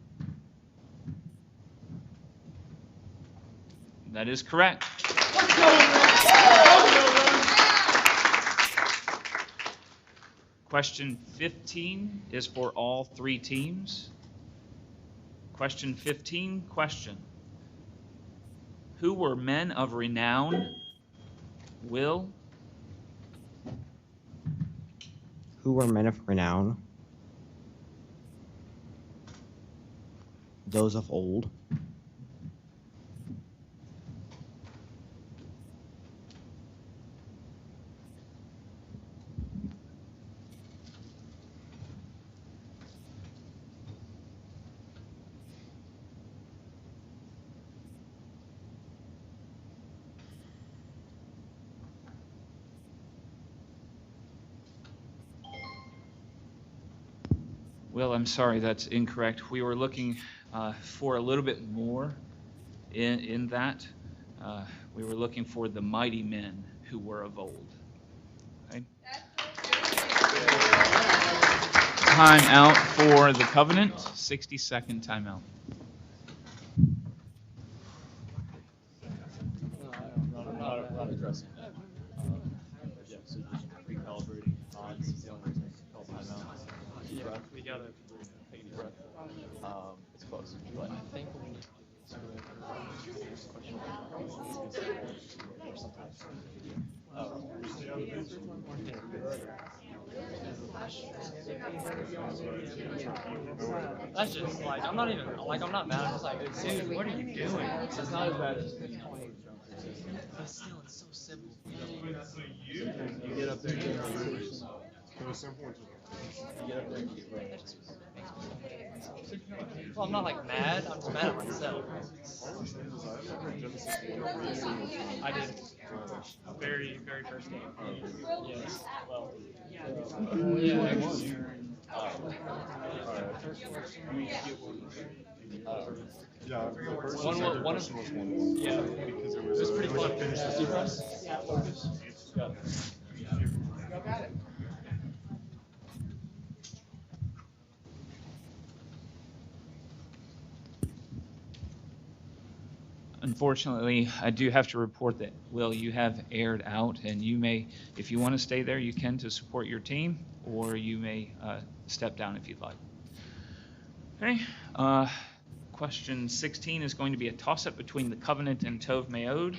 That is correct. Question 15 is for all three teams. Question 15, question. Who were men of renown? Will? Who were men of renown? Those of old. Well, I'm sorry, that's incorrect. We were looking for a little bit more in that. We were looking for the mighty men who were of old. Okay. Time out for the covenant. 60-second timeout. Not addressing that. Yeah, so just recalibrating on the only reason it's called timeout. Yeah, we got it. Take a deep breath. It's close, but I think we need That's just like, I'm not even, like, I'm not mad. I'm just like, dude, what are you doing? It's not as bad as but still, it's so simple. You get up there and Well, I'm not like mad. I'm just mad at myself. I did. Very, very first game. Yes. Well. One of them was one. Yeah, because it was pretty fun. Yeah, focus. Got it. Unfortunately, I do have to report that, Will, you have aired out, and you may, if you want to stay there, you can to support your team, or you may step down if you'd like. Okay. Question 16 is going to be a toss-up between the covenant and Tov Meod.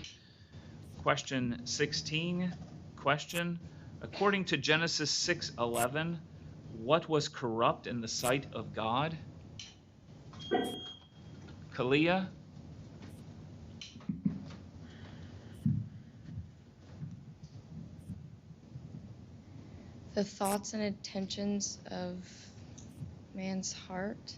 Question 16, question, according to Genesis 6:11, what was corrupt in the sight of God? Kalia? The thoughts and intentions of man's heart.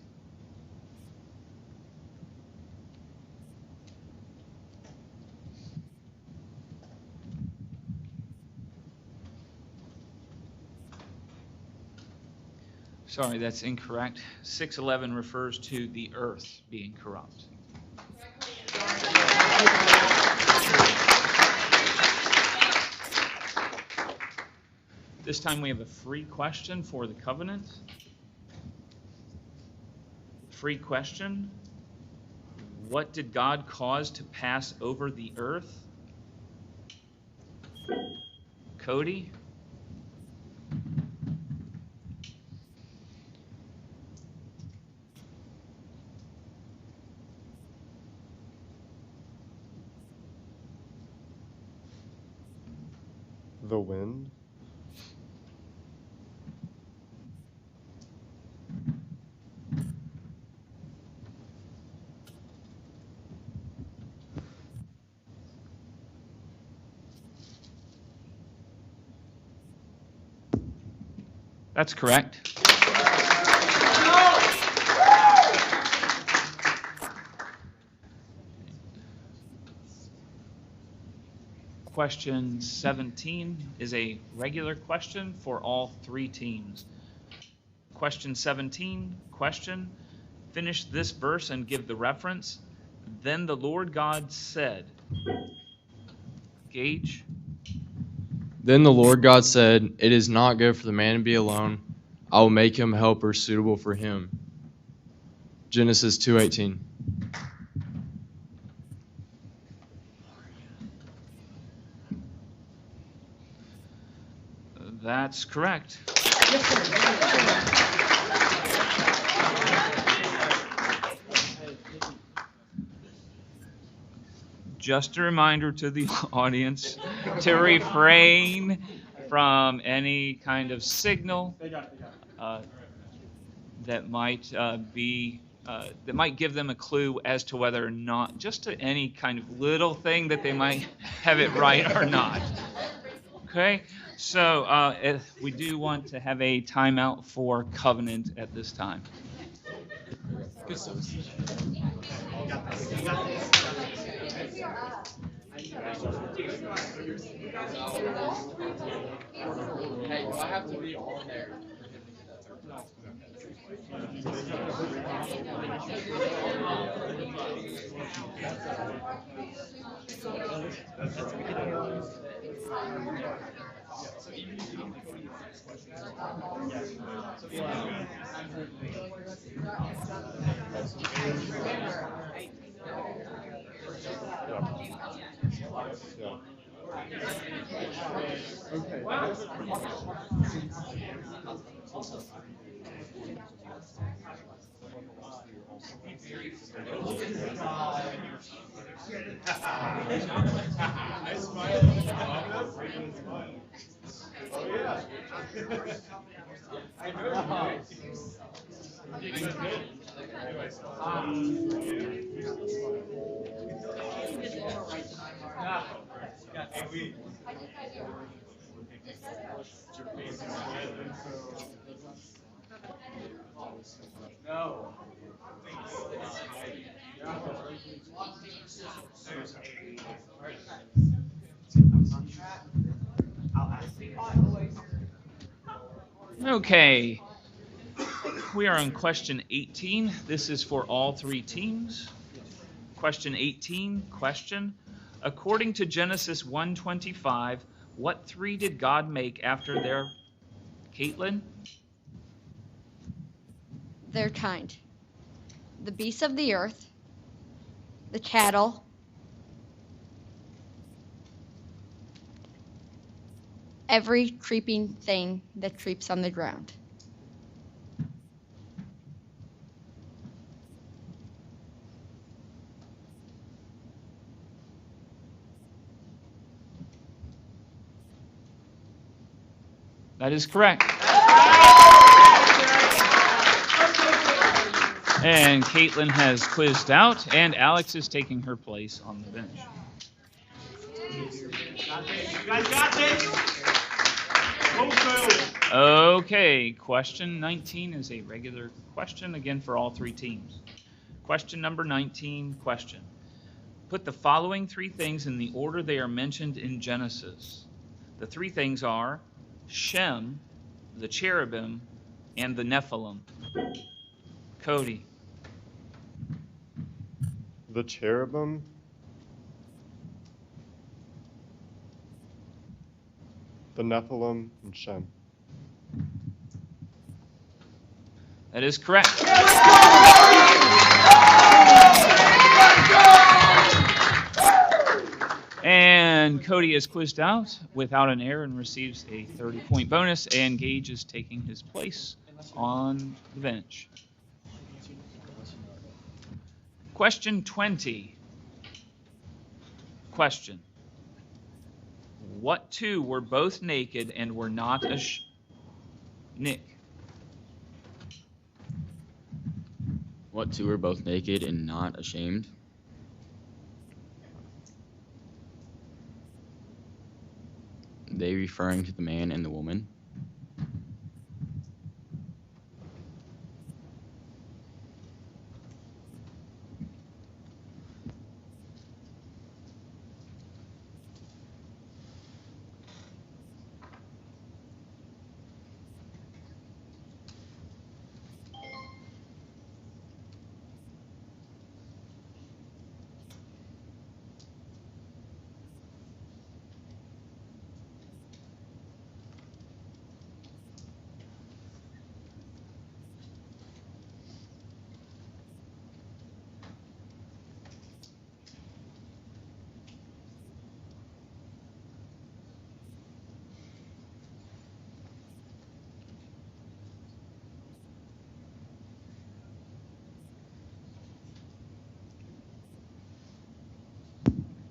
Sorry, that's incorrect. 6:11 refers to the earth being corrupt. This time we have a free question for the covenant. Free question. What did God cause to pass over the earth? Cody? The wind. That's correct. Question 17 is a regular question for all three teams. Question 17, question, finish this verse and give the reference. Then the Lord God said, Gage. Then the Lord God said, it is not good for the man to be alone. I will make him helpers suitable for him. Genesis 2:18. That's correct. Just a reminder to the audience to refrain from any kind of signal that might that might give them a clue as to whether or not, just to any kind of little thing that they might have it right or not. Okay, so we do want to have a timeout for covenant at this time. Hey, do I have to be on there? I smiled. Oh yeah. I know. No. Okay. We are on question 18. This is for all three teams. Question 18, question. According to Genesis 1:25, what three did God make after their... Caitlin? Their kind. The beasts of the earth, the cattle, every creeping thing that creeps on the ground. That is correct. And Caitlin has quizzed out, and Alex is taking her place on the bench. You guys got this? Go Phil. Okay, question 19 is a regular question, again for all three teams. Question number 19, question. Put the following three things in the order they are mentioned in Genesis. The three things are Shem, the cherubim, and the Nephilim. Cody. The cherubim, the Nephilim, and Shem. That is correct. And Cody is quizzed out without an error and receives a 30-point bonus, and Gage is taking his place on the bench. Question 20. Question. What two were both naked and were not Nick. What two were both naked and not ashamed? They referring to the man and the woman?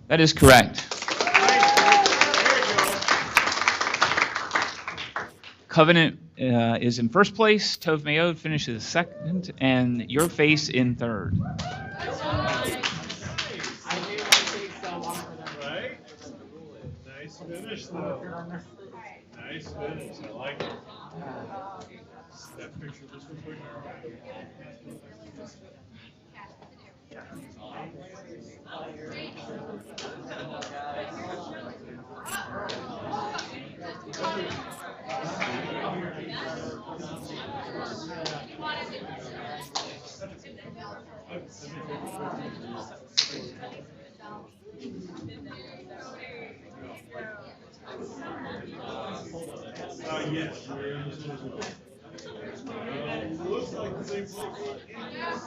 That is correct. Covenant is in first place, Tov Mayod finishes second, and Your Face in third. Right? Nice finish, though. Nice finish. I like it. That picture just real quick. Yes. Looks like the same place. Yes.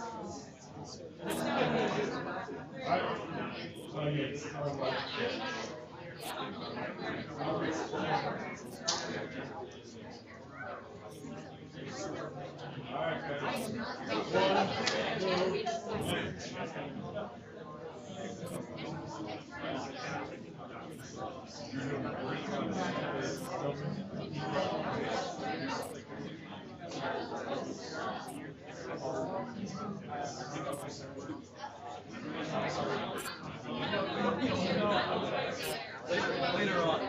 Later on.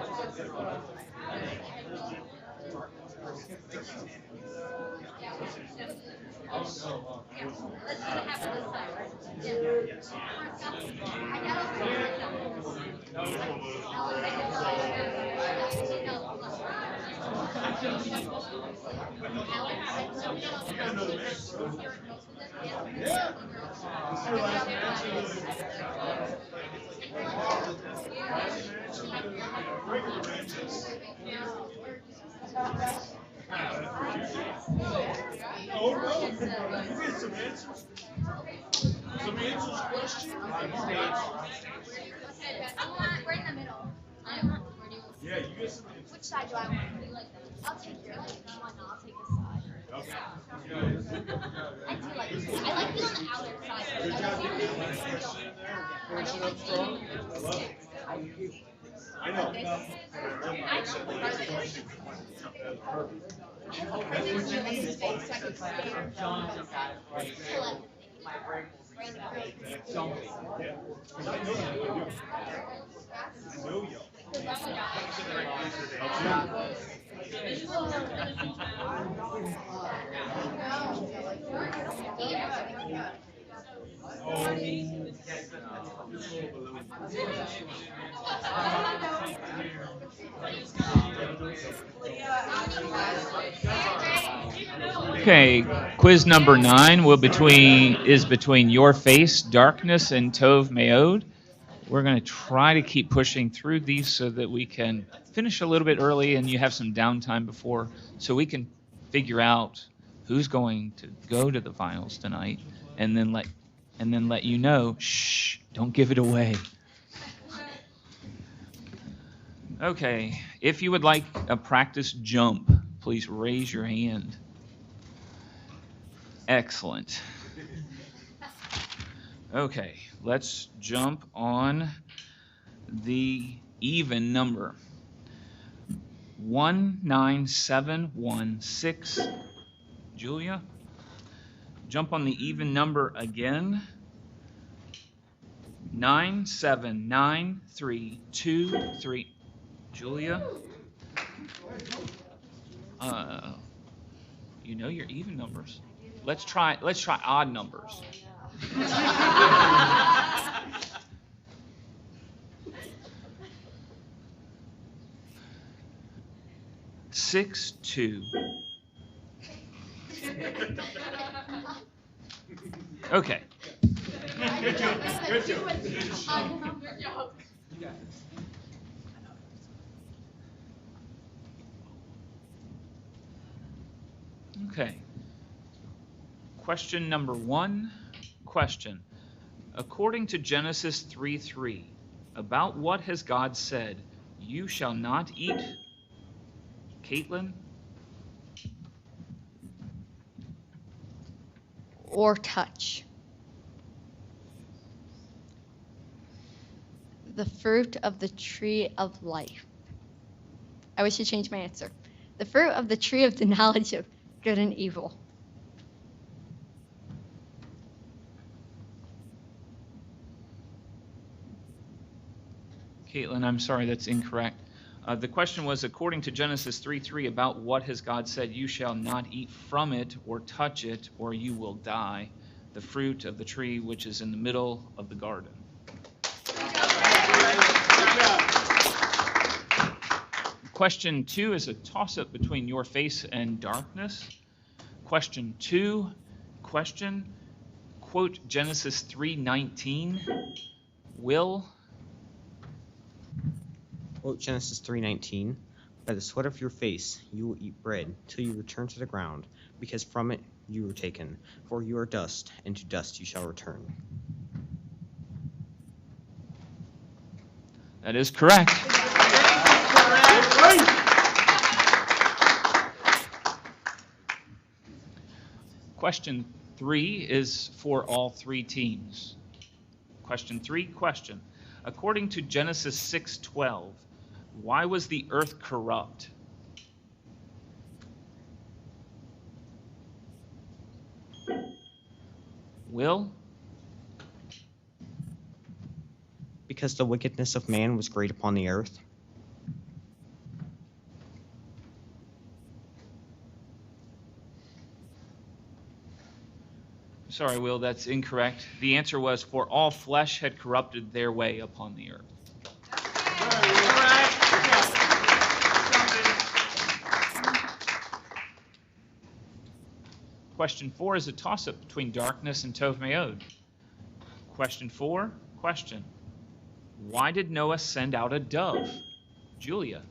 Oh, no. You get some answers. Some answers question? We're in the middle. Yeah, you get some answers. Which side do I want? I'll take your one. I'll take this side. I do like this. I like being on the outer side. Good job getting that last question in there. Finishing up strong. I love it. I know. That's what you need. John just got it right. My brain will jumping. I know you. Okay, quiz number 9 is between your face, darkness, and Tov Meod. We're going to try to keep pushing through these so that we can finish a little bit early and you have some downtime before, so we can figure out who's going to go to the finals tonight, and then let you know. Shh, don't give it away. Okay, if you would like a practice jump, please raise your hand. Excellent. Okay, let's jump on the even number. 19716. Julia, jump on the even number again. 979323. Julia, you know your even numbers. Let's try odd numbers. 62. Okay. Good job. Good job. Okay. Question number 1. Question. According to Genesis 3:3, about what has God said, "You shall not eat"? Caitlin? Or touch. The fruit of the tree of life. I wish to change my answer. The fruit of the tree of the knowledge of good and evil. Caitlin, I'm sorry, that's incorrect. The question was, according to Genesis 3:3, about what has God said, "You shall not eat from it or touch it, or you will die." The fruit of the tree which is in the middle of the garden. Question 2 is a toss-up between your face and darkness. Question 2, question, quote Genesis 3:19, will. Quote Genesis 3:19, by the sweat of your face you will eat bread till you return to the ground, because from it you were taken. For you are dust, and to dust you shall return. That is correct. Question 3 is for all 3 teams. Question 3, question. According to Genesis 6:12, why was the earth corrupt? Will? Because the wickedness of man was great upon the earth. Sorry, Will, that's incorrect. The answer was, for all flesh had corrupted their way upon the earth. Question 4 is a toss-up between darkness and Tov Meod. Question 4, question. Why did Noah send out a dove? Julia.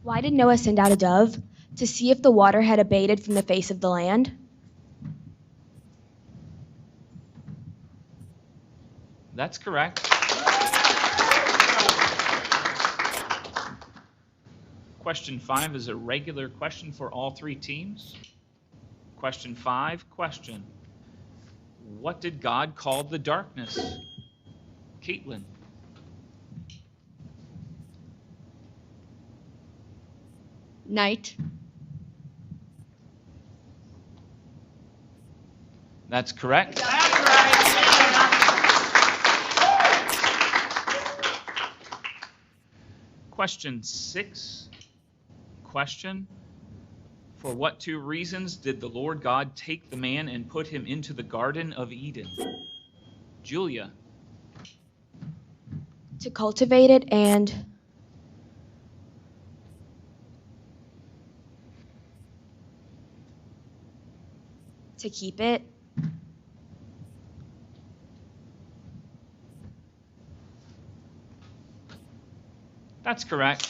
Why did Noah send out a dove? To see if the water had abated from the face of the land. That's correct. Question 5 is a regular question for all three teams. Question 5, question. What did God call the darkness? Caitlin. Night. That's correct. Question 6, question. For what two reasons did the Lord God take the man and put him into the Garden of Eden? Julia. To cultivate it and to keep it. That's correct.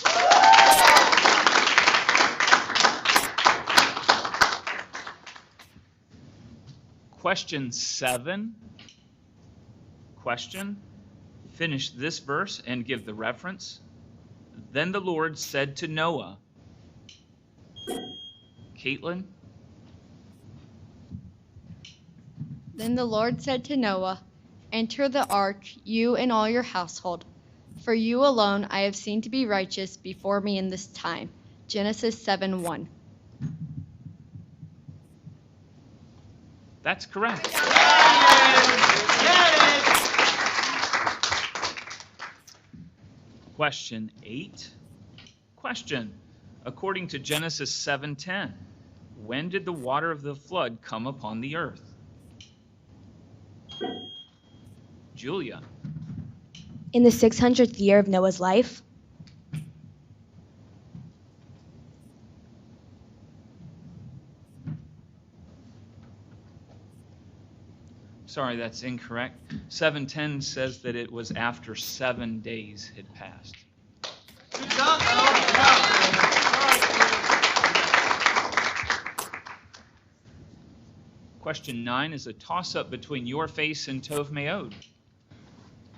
Question 7. Question. Finish this verse and give the reference. Then the Lord said to Noah. Caitlin. Then the Lord said to Noah, Enter the ark, you and all your household. For you alone I have seen to be righteous before me in this time. Genesis 7:1. That's correct. Question 8. Question. According to Genesis 7:10, when did the water of the flood come upon the earth? Julia. In the 600th year of Noah's life. Sorry, that's incorrect. 7:10 says that it was after 7 days had passed. Question 9 is a toss-up between your face and Tov Meod.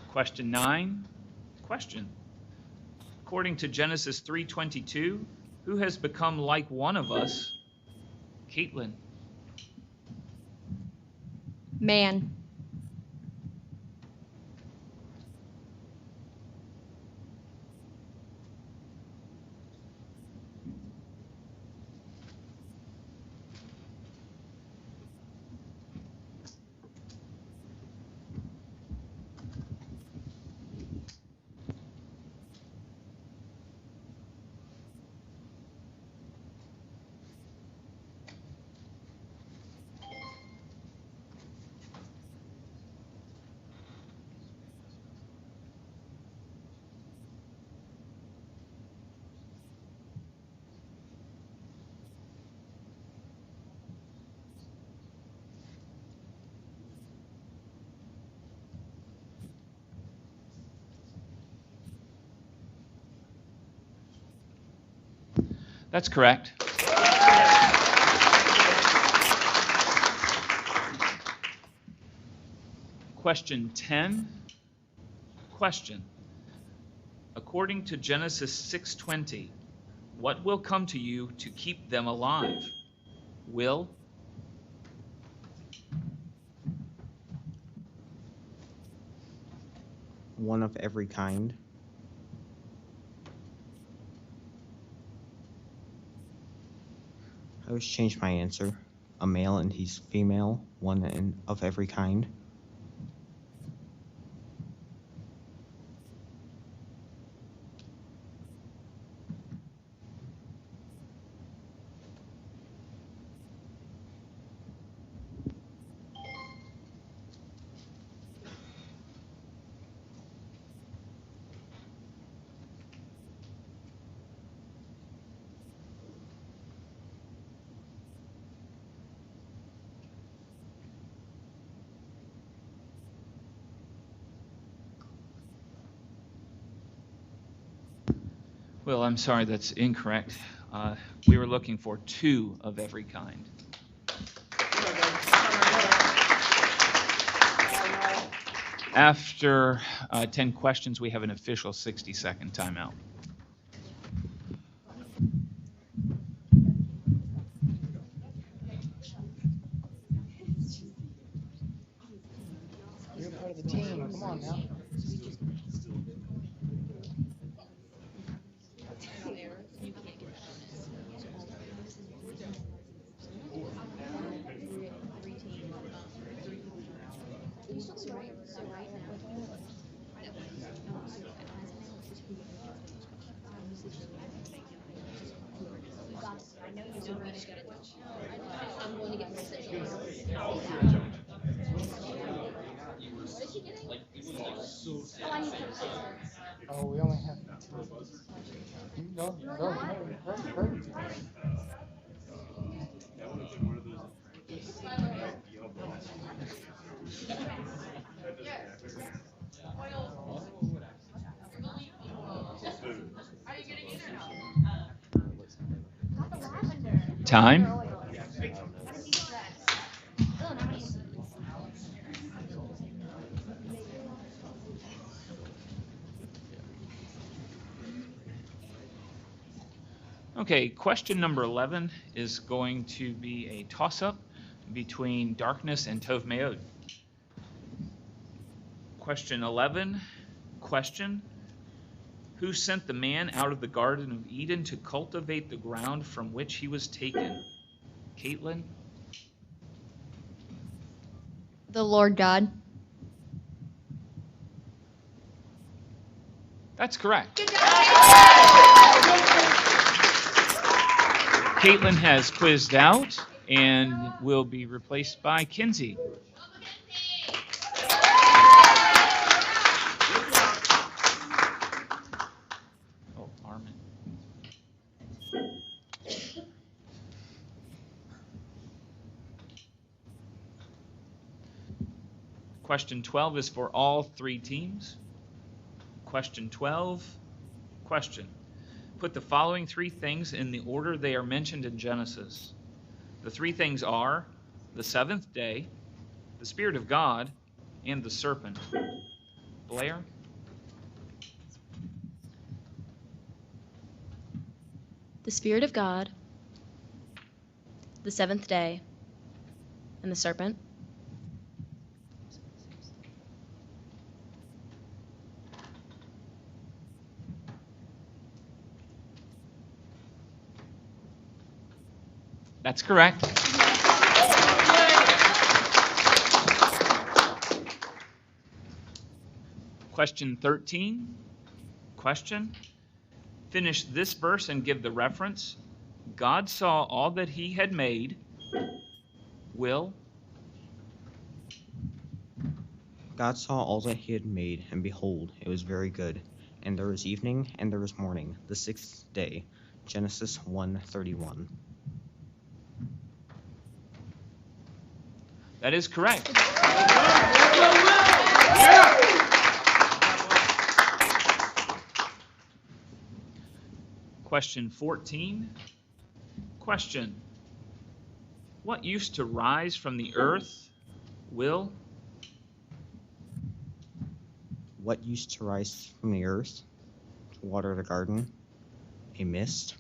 Question 9, question. According to Genesis 3:22, who has become like one of us? Caitlin. Man. That's correct. Question 10. Question. According to Genesis 6:20, what will come to you to keep them alive? Will? One of every kind. I always change my answer. A male and he's female, one of every kind. Will, I'm sorry, that's incorrect. We were looking for 2 of every kind. After 10 questions, we have an official 60-second timeout. You're part of the team. Come on now. Oh, we only have 2. Go, hurry. Time. Okay, question number 11 is going to be a toss-up between darkness and Tov Meod. Question 11, question: Who sent the man out of the Garden of Eden to cultivate the ground from which he was taken? Caitlin? The Lord God. That's correct. Caitlin has quizzed out and will be replaced by Kinsey. Oh, Armin. Question 12 is for all 3 teams. Question 12, question: Put the following 3 things in the order they are mentioned in Genesis. The 3 things are the 7th day, the Spirit of God, and the serpent. Blair? The Spirit of God, the 7th day, and the serpent. That's correct. Question 13. Question: Finish this verse and give the reference. God saw all that he had made. Will? God saw all that he had made, and behold, it was very good. And there was evening, and there was morning, the 6th day. Genesis 1:31. That is correct. Question 14. Question: What used to rise from the earth? Will? What used to rise from the earth to water the garden? A mist.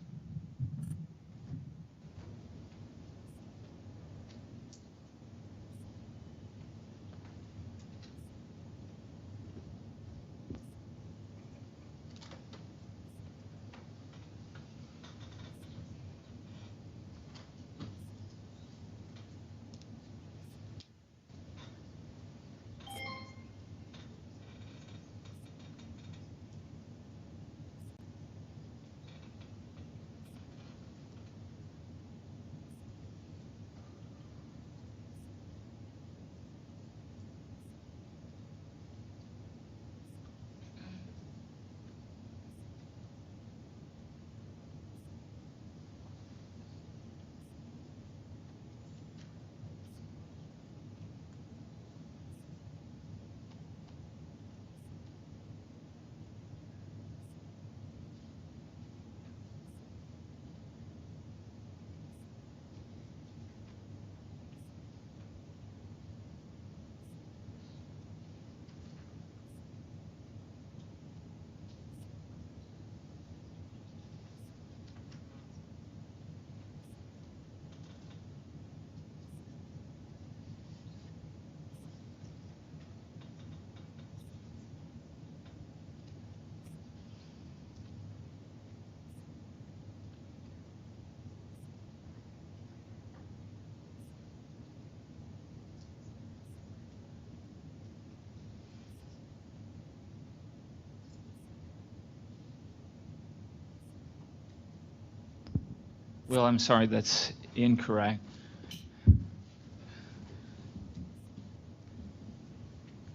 Will, I'm sorry, that's incorrect.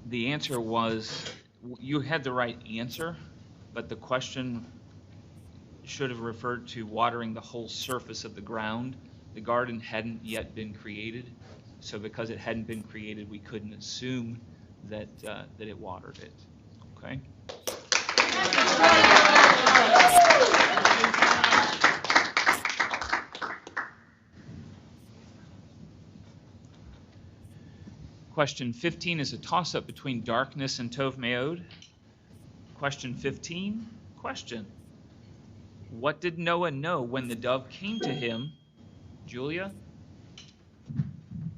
The answer was, you had the right answer, but the question should have referred to watering the whole surface of the ground. The garden hadn't yet been created, so because it hadn't been created, we couldn't assume that it watered it. Okay? Question 15 is a toss-up between darkness and Tov Meod. Question 15, question. What did Noah know when the dove came to him? Julia?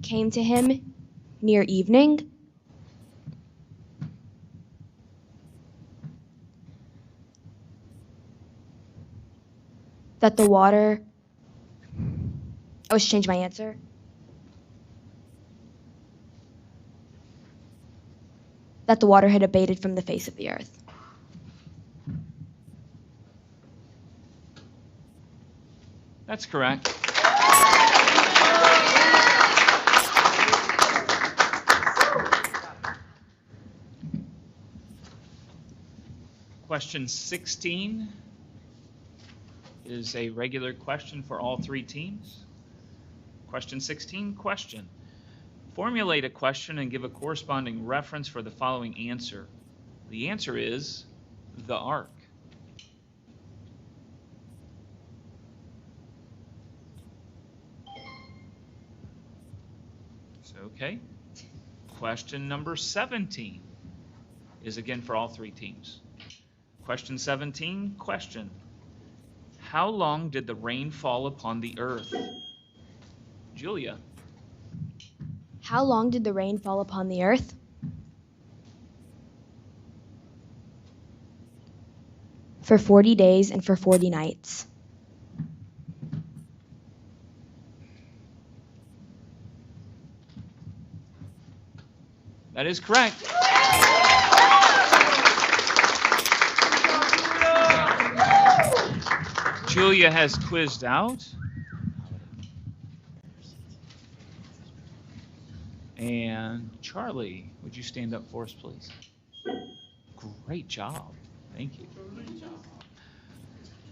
Came to him near evening. That the water... I wish to change my answer. That the water had abated from the face of the earth. That's correct. Question 16 is a regular question for all three teams. Question 16, question. Formulate a question and give a corresponding reference for the following answer. The answer is the ark. Okay. Question number 17 is again for all three teams. Question 17, question. How long did the rain fall upon the earth? Julia. How long did the rain fall upon the earth? For 40 days and for 40 nights. That is correct. Julia has quizzed out. And Charlie, would you stand up for us, please? Great job. Thank you.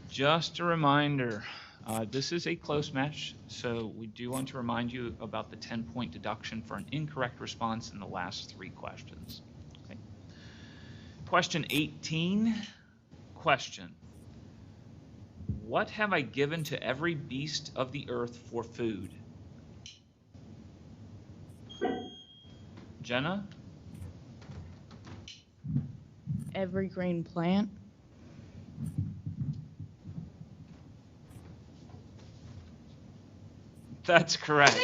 Just a reminder, this is a close match, so we do want to remind you about the 10-point deduction for an incorrect response in the last three questions. Okay. Question 18, question. What have I given to every beast of the earth for food? Jenna? Every green plant. That's correct.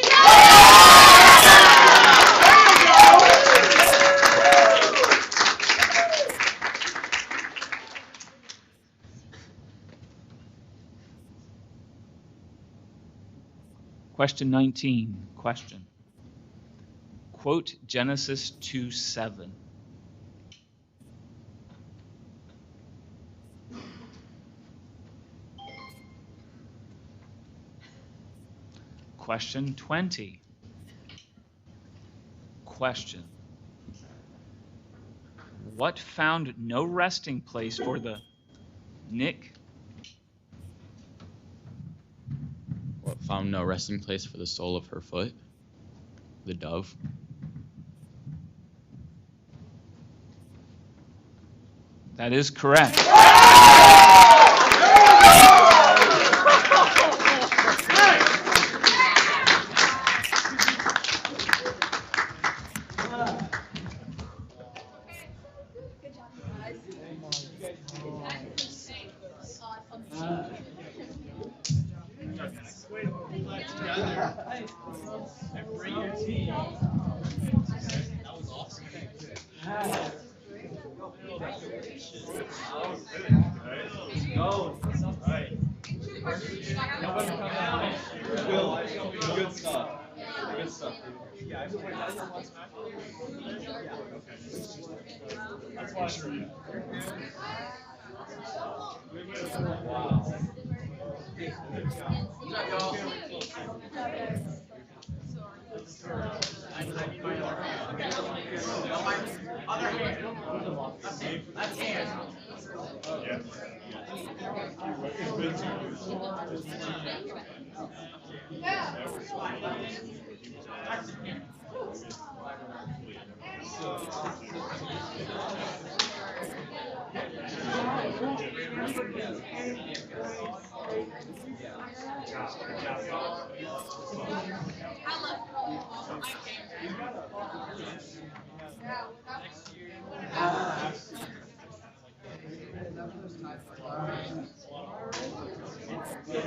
Question 19, question. Quote Genesis 2:7. Question 20. Question. What found no resting place for the Nick? What found no resting place for the sole of her foot? The dove. That is correct. Left hand.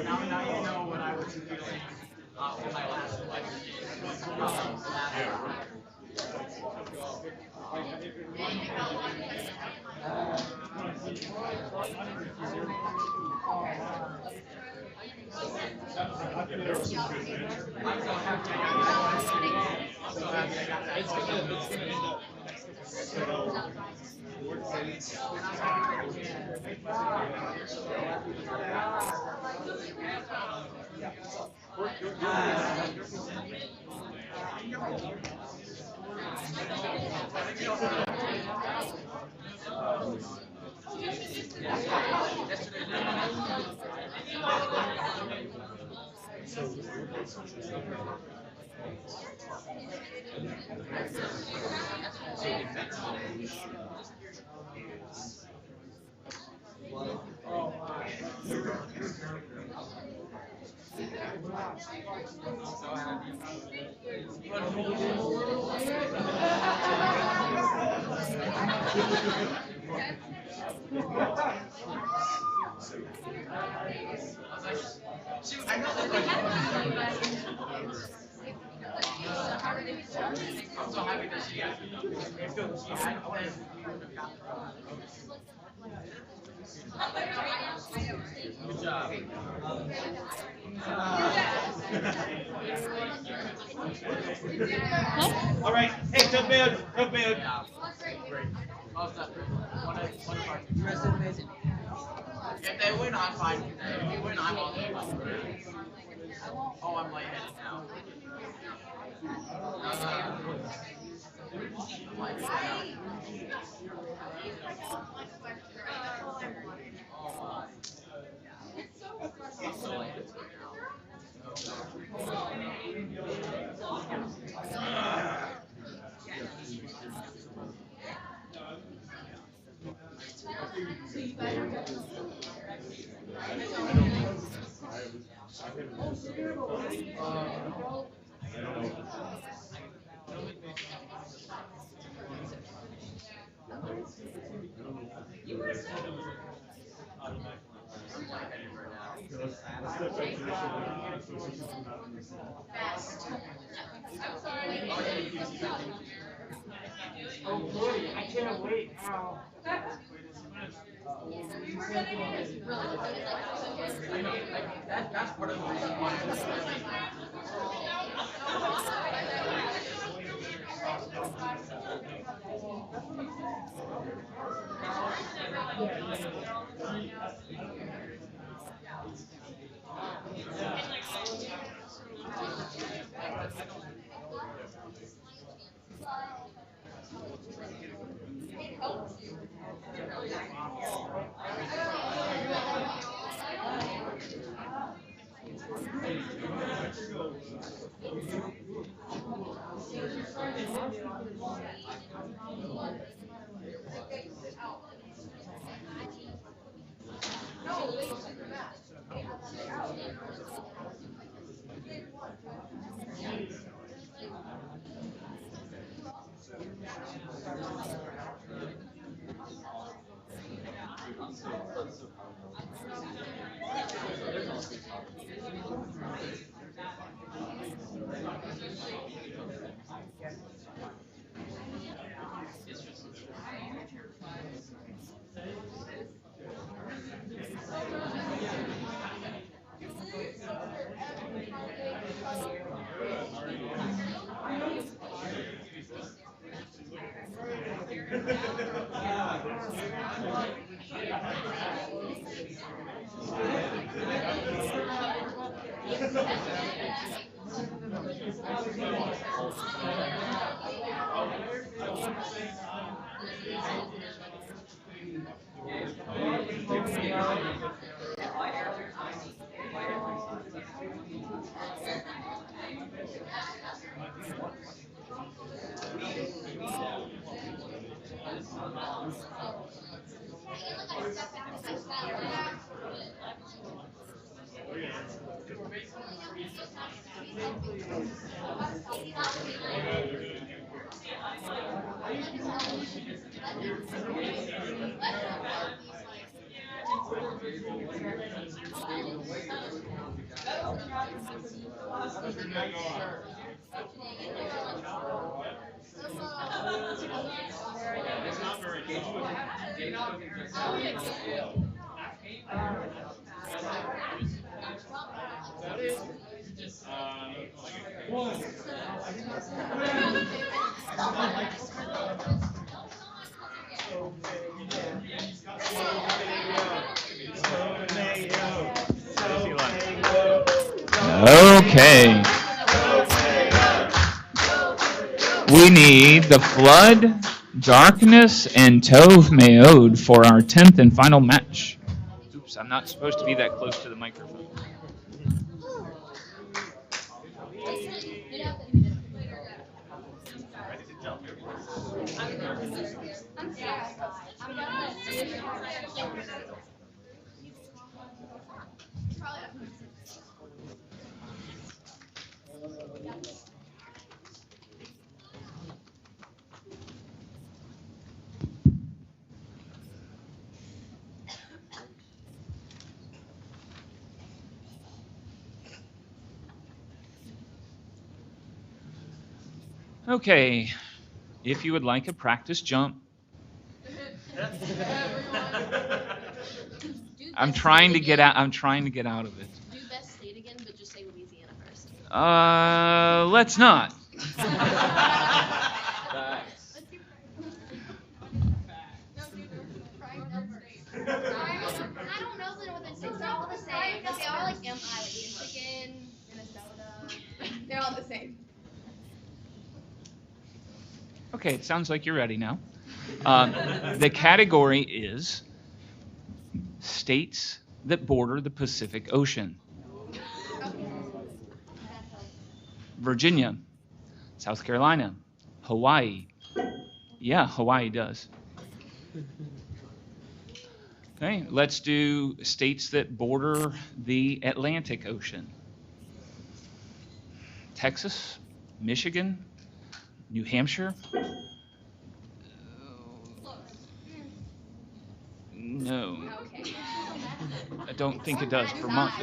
Now you know what I was feeling for my last Shoot, I know that I'm so happy that she asked me. If she had, I would have Good job. All right. Hey, jump in. Jump in. Great. Well done. One of our team. Amazing. If they win, I'm fine. If we win, I'm all day. Oh, I'm lightheaded now. Oh, boy, I cannot wait. Ow. I know, that's part of the reason why. Okay. We need the flood, darkness, and Tov Meod for our 10th and final match. Oops, I'm not supposed to be that close to the microphone. Okay, if you would like a practice jump, I'm trying to get out. I'm trying to get out of it. Do best state again, but just say Louisiana first. Let's not. I don't know what the states are all the same. They are like MI, like Michigan, Minnesota. They're all the same. Okay, it sounds like you're ready now. The category is states that border the Pacific Ocean. Virginia, South Carolina, Hawaii. Yeah, Hawaii does. Okay, let's do states that border the Atlantic Ocean. Texas, Michigan, New Hampshire. No. I don't think it does. Vermont.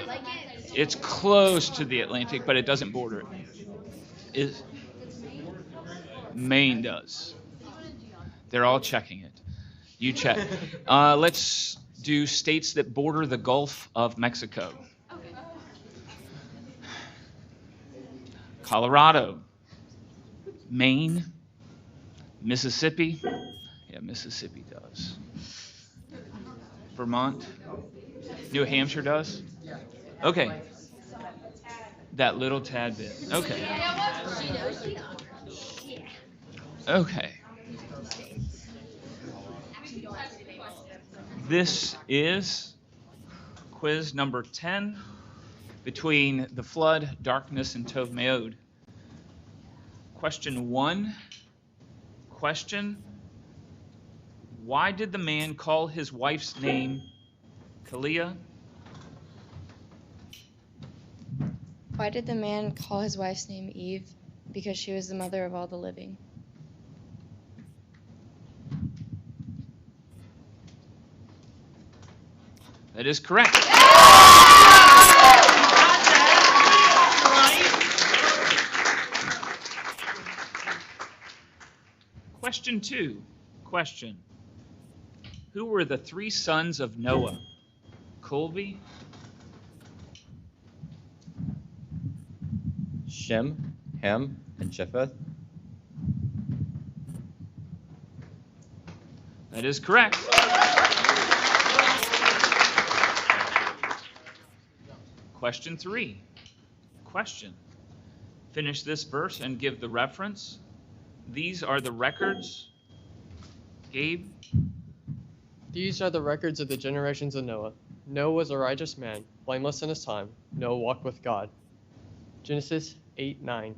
It's close to the Atlantic, but it doesn't border it. Maine does. They're all checking it. You check. Let's do states that border the Gulf of Mexico. Colorado, Maine, Mississippi. Yeah, Mississippi does. Vermont, New Hampshire does. Okay. That little tad bit. Okay. Okay. This is quiz number 10 between the flood, darkness, and Tov Meod. Question 1. Question: why did the man call his wife's name Kalia? Why did the man call his wife's name Eve? Because she was the mother of all the living. That is correct. Question 2. Question: who were the 3 sons of Noah? Colby, Shem, Ham, and Japheth. that is correct. Question 3. Question: finish this verse and give the reference. These are the records. Gabe? These are the records of the generations of Noah. Noah was a righteous man, blameless in his time. Noah walked with God. Genesis 8:9.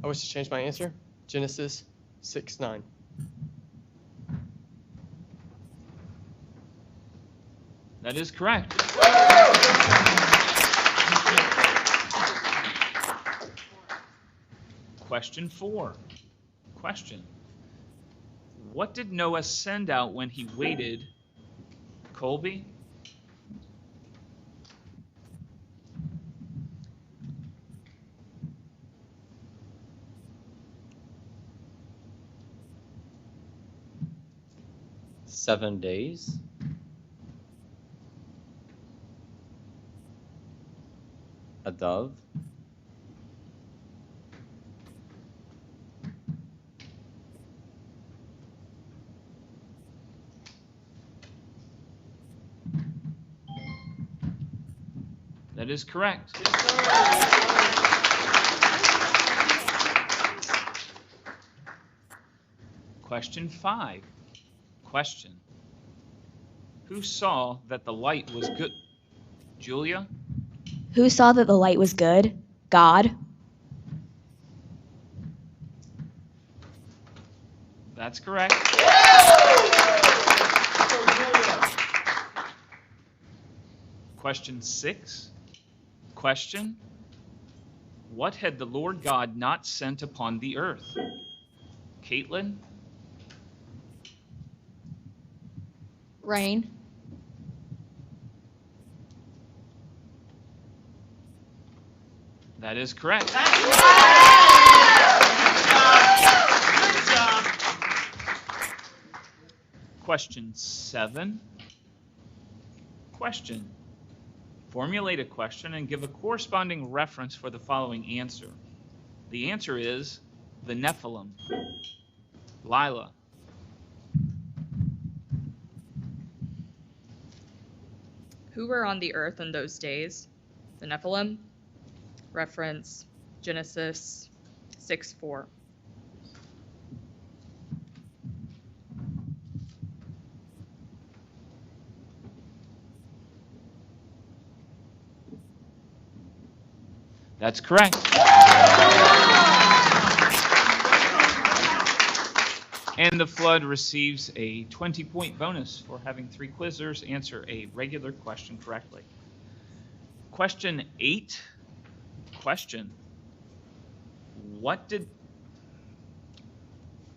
I wish to change my answer. Genesis 6:9. That is correct. Question 4. Question. What did Noah send out when he waited? Colby? Seven days. A dove. That is correct. Question 5. Question. Who saw that the light was good? Julia? Who saw that the light was good? God. That's correct. Question 6. Question. What had the Lord God not sent upon the earth? Caitlin? Rain. That is correct. Question 7. Question. Formulate a question and give a corresponding reference for the following answer. The answer is the Nephilim. Lila. Who were on the earth in those days? The Nephilim. Reference Genesis 6:4. That's correct. And the flood receives a 20-point bonus for having 3 quizzers answer a regular question correctly. Question 8. Question. What did...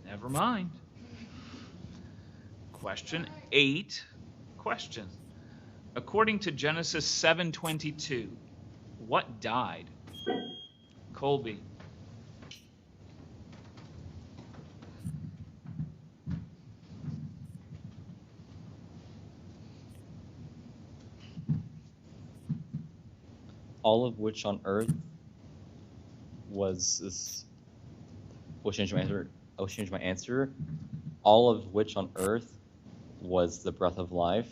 Never mind. Question 8. Question. According to Genesis 7:22, what died? Colby. All of which on earth was this. I'll change my answer. All of which on earth was the breath of life.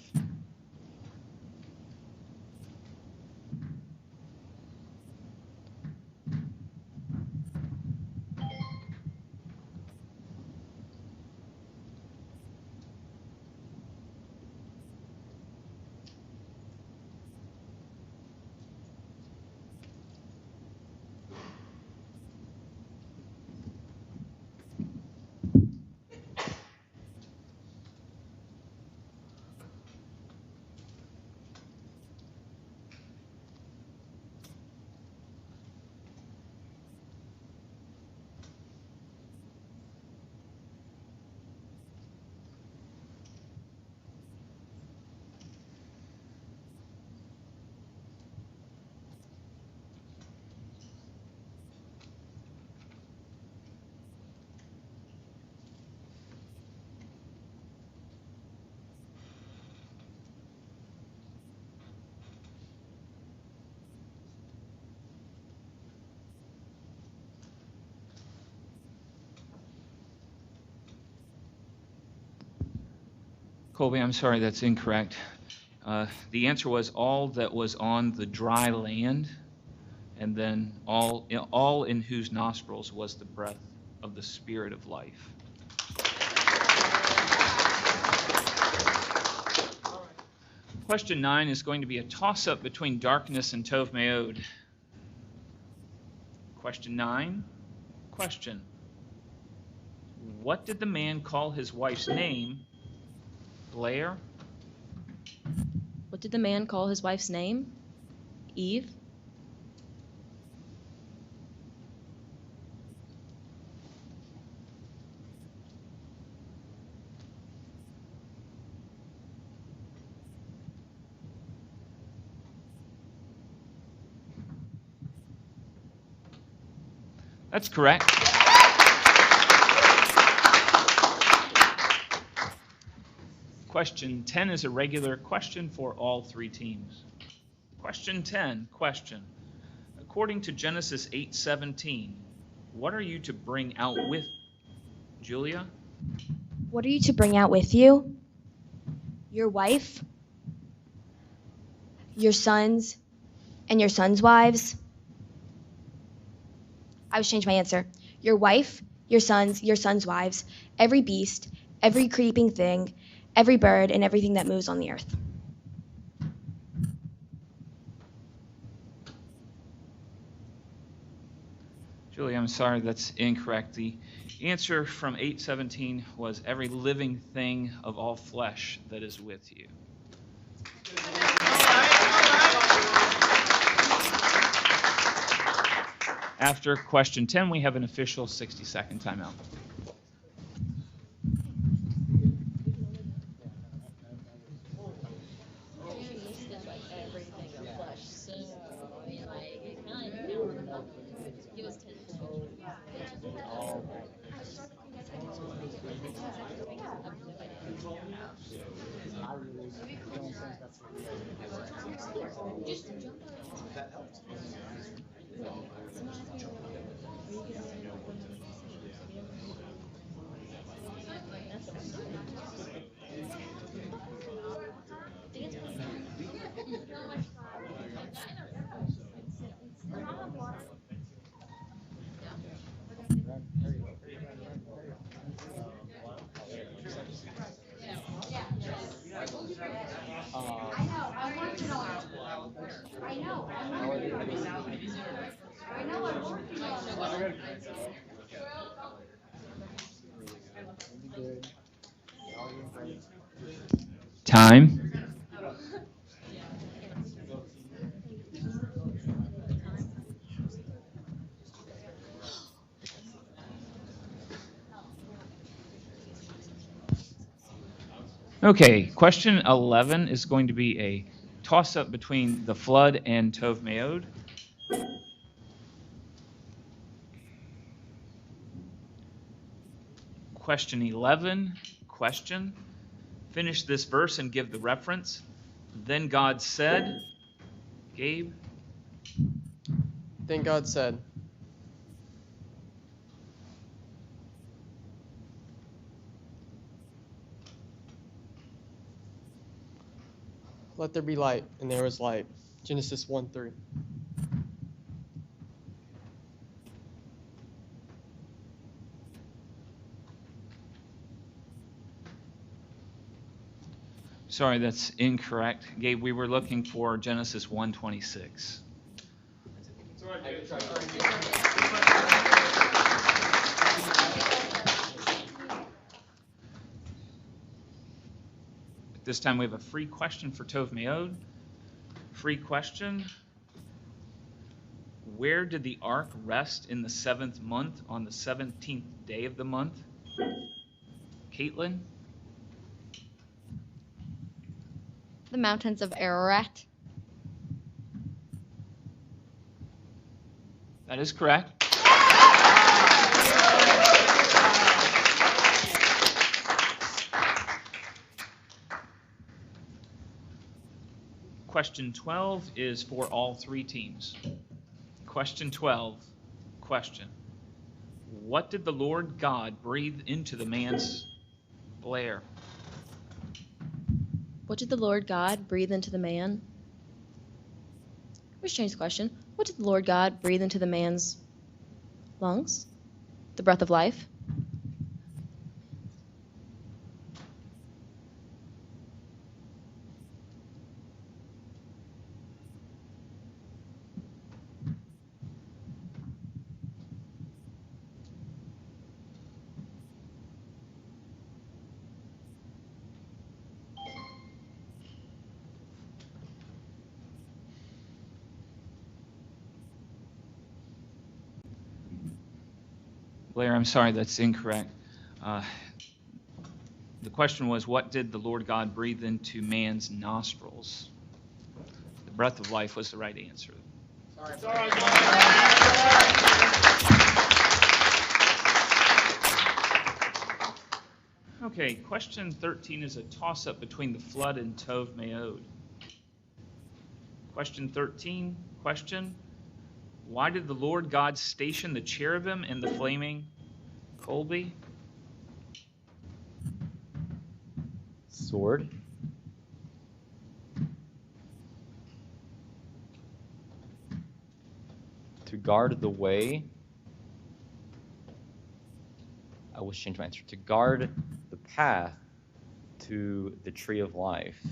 Colby, I'm sorry, that's incorrect. The answer was all that was on the dry land, and then all in whose nostrils was the breath of the Spirit of life. Question 9 is going to be a toss-up between darkness and Tov Me'od. Question 9, question. What did the man call his wife's name? Blair? What did the man call his wife's name? Eve? That's correct. Question 10 is a regular question for all three teams. Question 10, question. According to Genesis 8:17, what are you to bring out with Julia? What are you to bring out with you? Your wife, your sons, and your sons' wives. I would change my answer. Your wife, your sons' wives, every beast, every creeping thing, every bird, and everything that moves on the earth. Julie, I'm sorry, that's incorrect. The answer from 8:17 was every living thing of all flesh that is with you. After question 10, we have an official 60-second timeout. Time. Okay, question 11 is going to be a toss-up between the flood and Tov Me'od. Question 11, question. Finish this verse and give the reference. Then God said, Gabe? Then God said, let there be light, and there was light. Genesis 1:3. Sorry, that's incorrect. Gabe, we were looking for Genesis 1:26. At this time, we have a free question for Tov Me'od. Free question. Where did the ark rest in the 7th month on the 17th day of the month? Caitlin? The mountains of Ararat. That is correct. Question 12 is for all three teams. Question 12, question. What did the Lord God breathe into the man's Blair? What did the Lord God breathe into the man? Let's change the question. What did the Lord God breathe into the man's lungs? The breath of life. Blair, I'm sorry, that's incorrect. The question was, what did the Lord God breathe into man's nostrils? The breath of life was the right answer. Okay, question 13 is a toss-up between the flood and Tov Meod. Question 13, question, why did the Lord God station the cherubim in the flaming Colby? Sword. To guard the way. I will change my answer. To guard the path to the tree of life.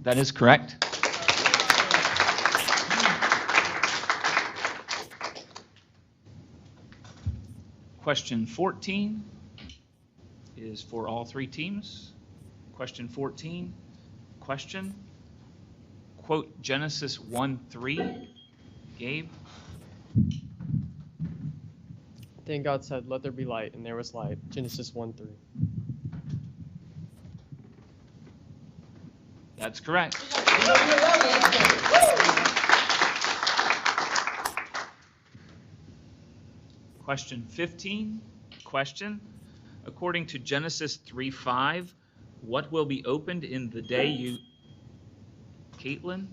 That is correct. Question 14 is for all three teams. Question 14, question, quote Genesis 1:3. Gabe? Then God said, "Let there be light," and there was light. Genesis 1:3. That's correct. Question 15, question, according to Genesis 3:5, what will be opened in the day you... Caitlin?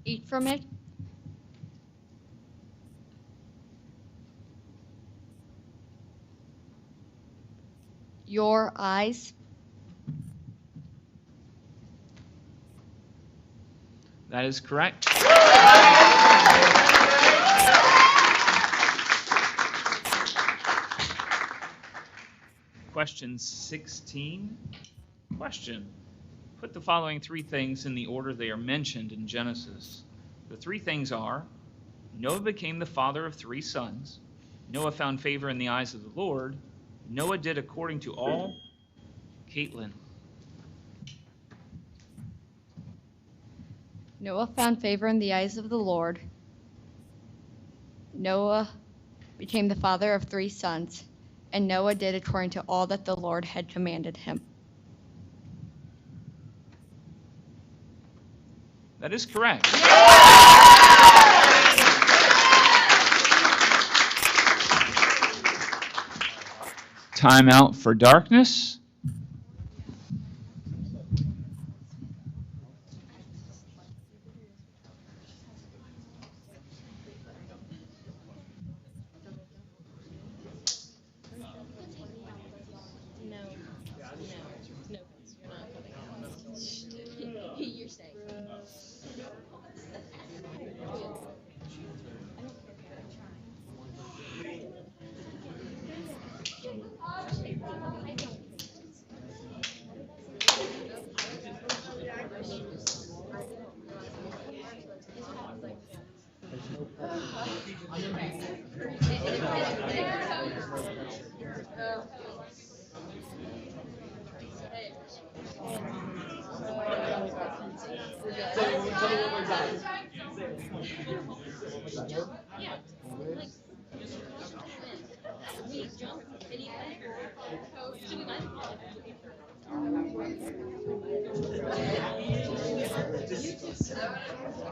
Eat from it. Your eyes. That is correct. Question 16. Question. Put the following three things in the order they are mentioned in Genesis. The three things are, Noah became the father of three sons. Noah found favor in the eyes of the Lord. Noah did according to all. Caitlin. Noah found favor in the eyes of the Lord. Noah became the father of three sons, and Noah did according to all that the Lord had commanded him. That is correct. Time out for darkness.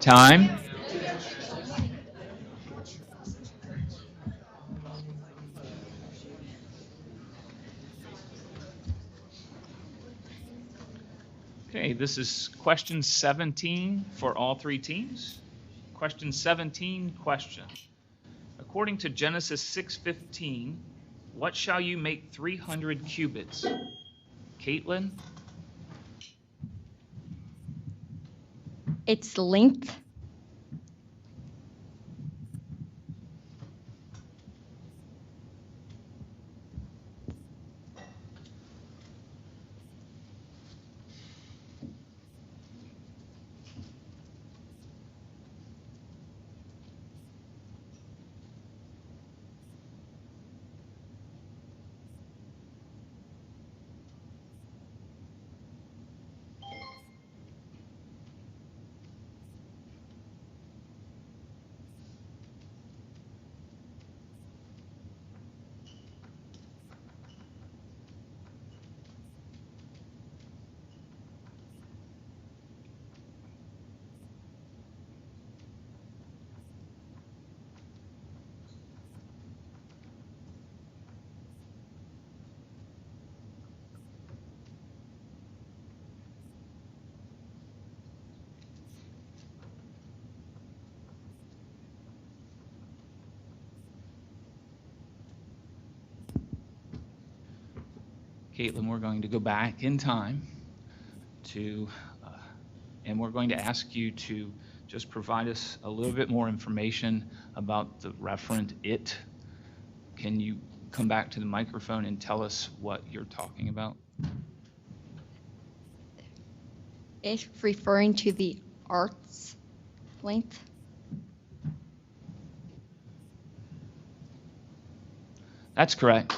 Time. Okay, this is question 17 for all three teams. Question 17, question. According to Genesis 6:15, what shall you make 300 cubits? Caitlin? Its length. Caitlin, we're going to go back in time and we're going to ask you to just provide us a little bit more information about the referent it. Can you come back to the microphone and tell us what you're talking about? It's referring to the art's length. That's correct.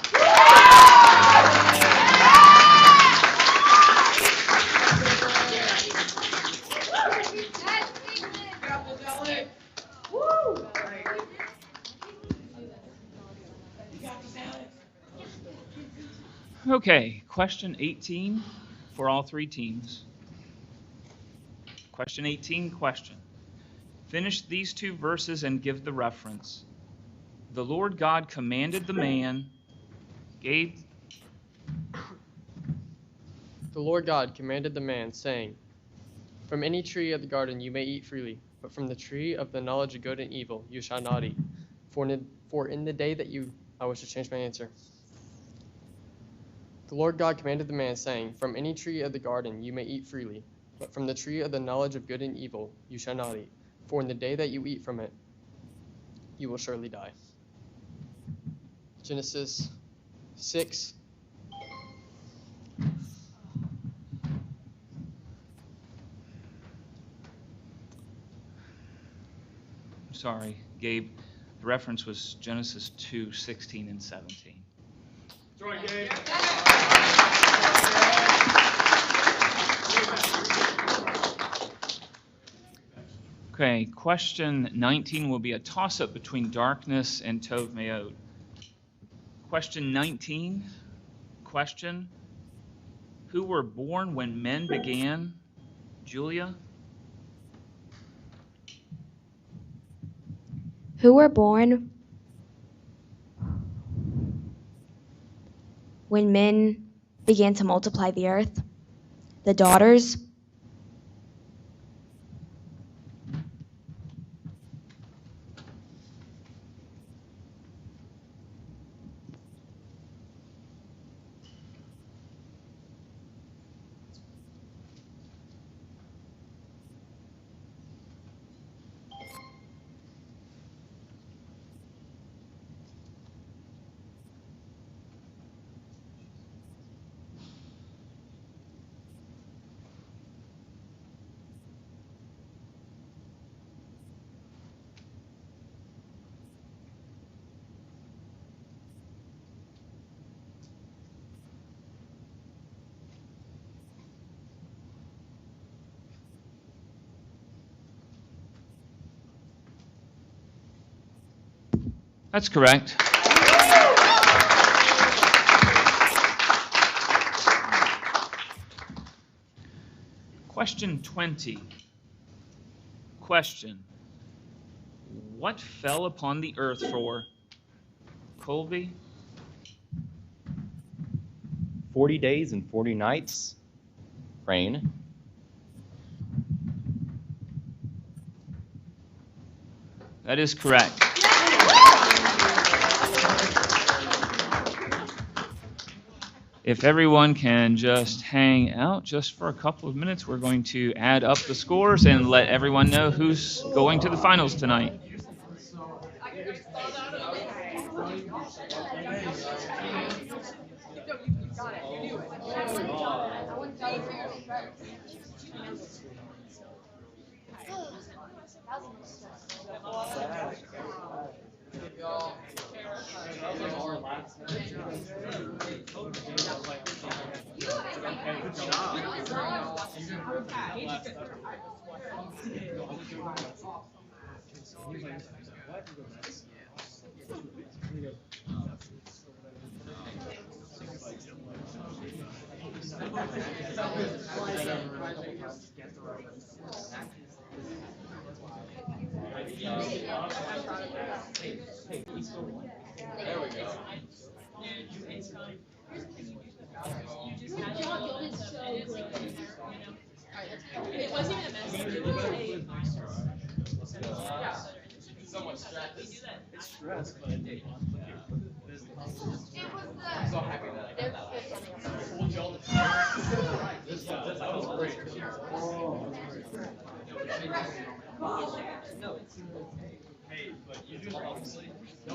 Okay, question 18 for all three teams. Question 18, question. Finish these two verses and give the reference. The Lord God commanded the man, Gabe. The Lord God commanded the man, saying, From any tree of the garden you may eat freely, but from the tree of the knowledge of good and evil you shall not eat. For in the day that you... I wish to change my answer. The Lord God commanded the man, saying, From any tree of the garden you may eat freely, but from the tree of the knowledge of good and evil you shall not eat. For in the day that you eat from it, you will surely die. Genesis 6. Sorry, Gabe. The reference was Genesis 2:16 and 17. That's right, Gabe. Okay, question 19 will be a toss-up between darkness and Tov Meod. Question 19, question. Who were born when men began? Julia? Who were born when men began to multiply the earth? The daughters? That's correct. Question 20. Question. What fell upon the earth for? Colby? 40 days and 40 nights. Rain. That is correct. If everyone can just hang out just for a couple of minutes, we're going to add up the scores and let everyone know who's going to the finals tonight. There we go. It wasn't even a mess. It was Somewhat stressed. It's stressed, but it was I'm so happy that I got that. Told you all the time. That was great. No, it's hey, but you do obviously. No,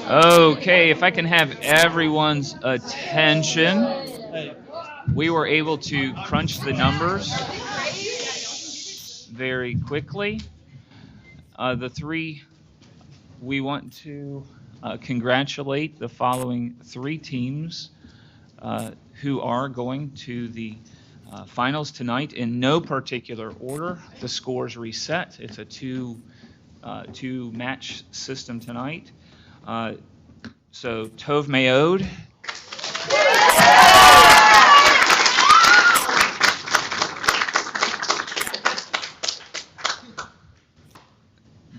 Okay, if I can have everyone's attention. We were able to crunch the numbers very quickly. We want to congratulate the following three teams who are going to the finals tonight in no particular order. The scores reset. It's a two match system tonight. So Tove Mayode.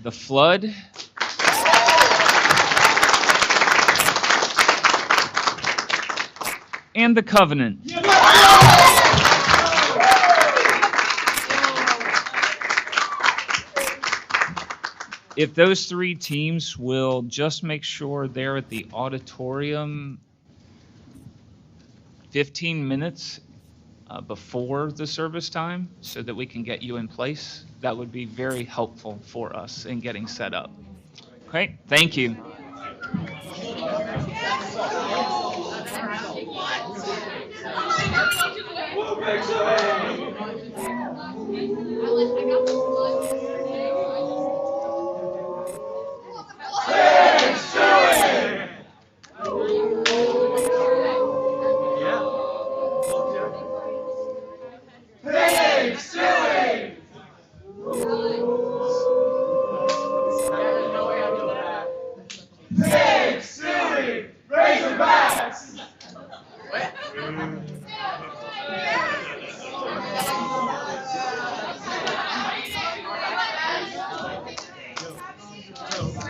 The Flood. And the Covenant. If those three teams will just make sure they're at the auditorium 15 minutes before the service time so that we can get you in place, that would be very helpful for us in getting set up. Okay, thank you. What?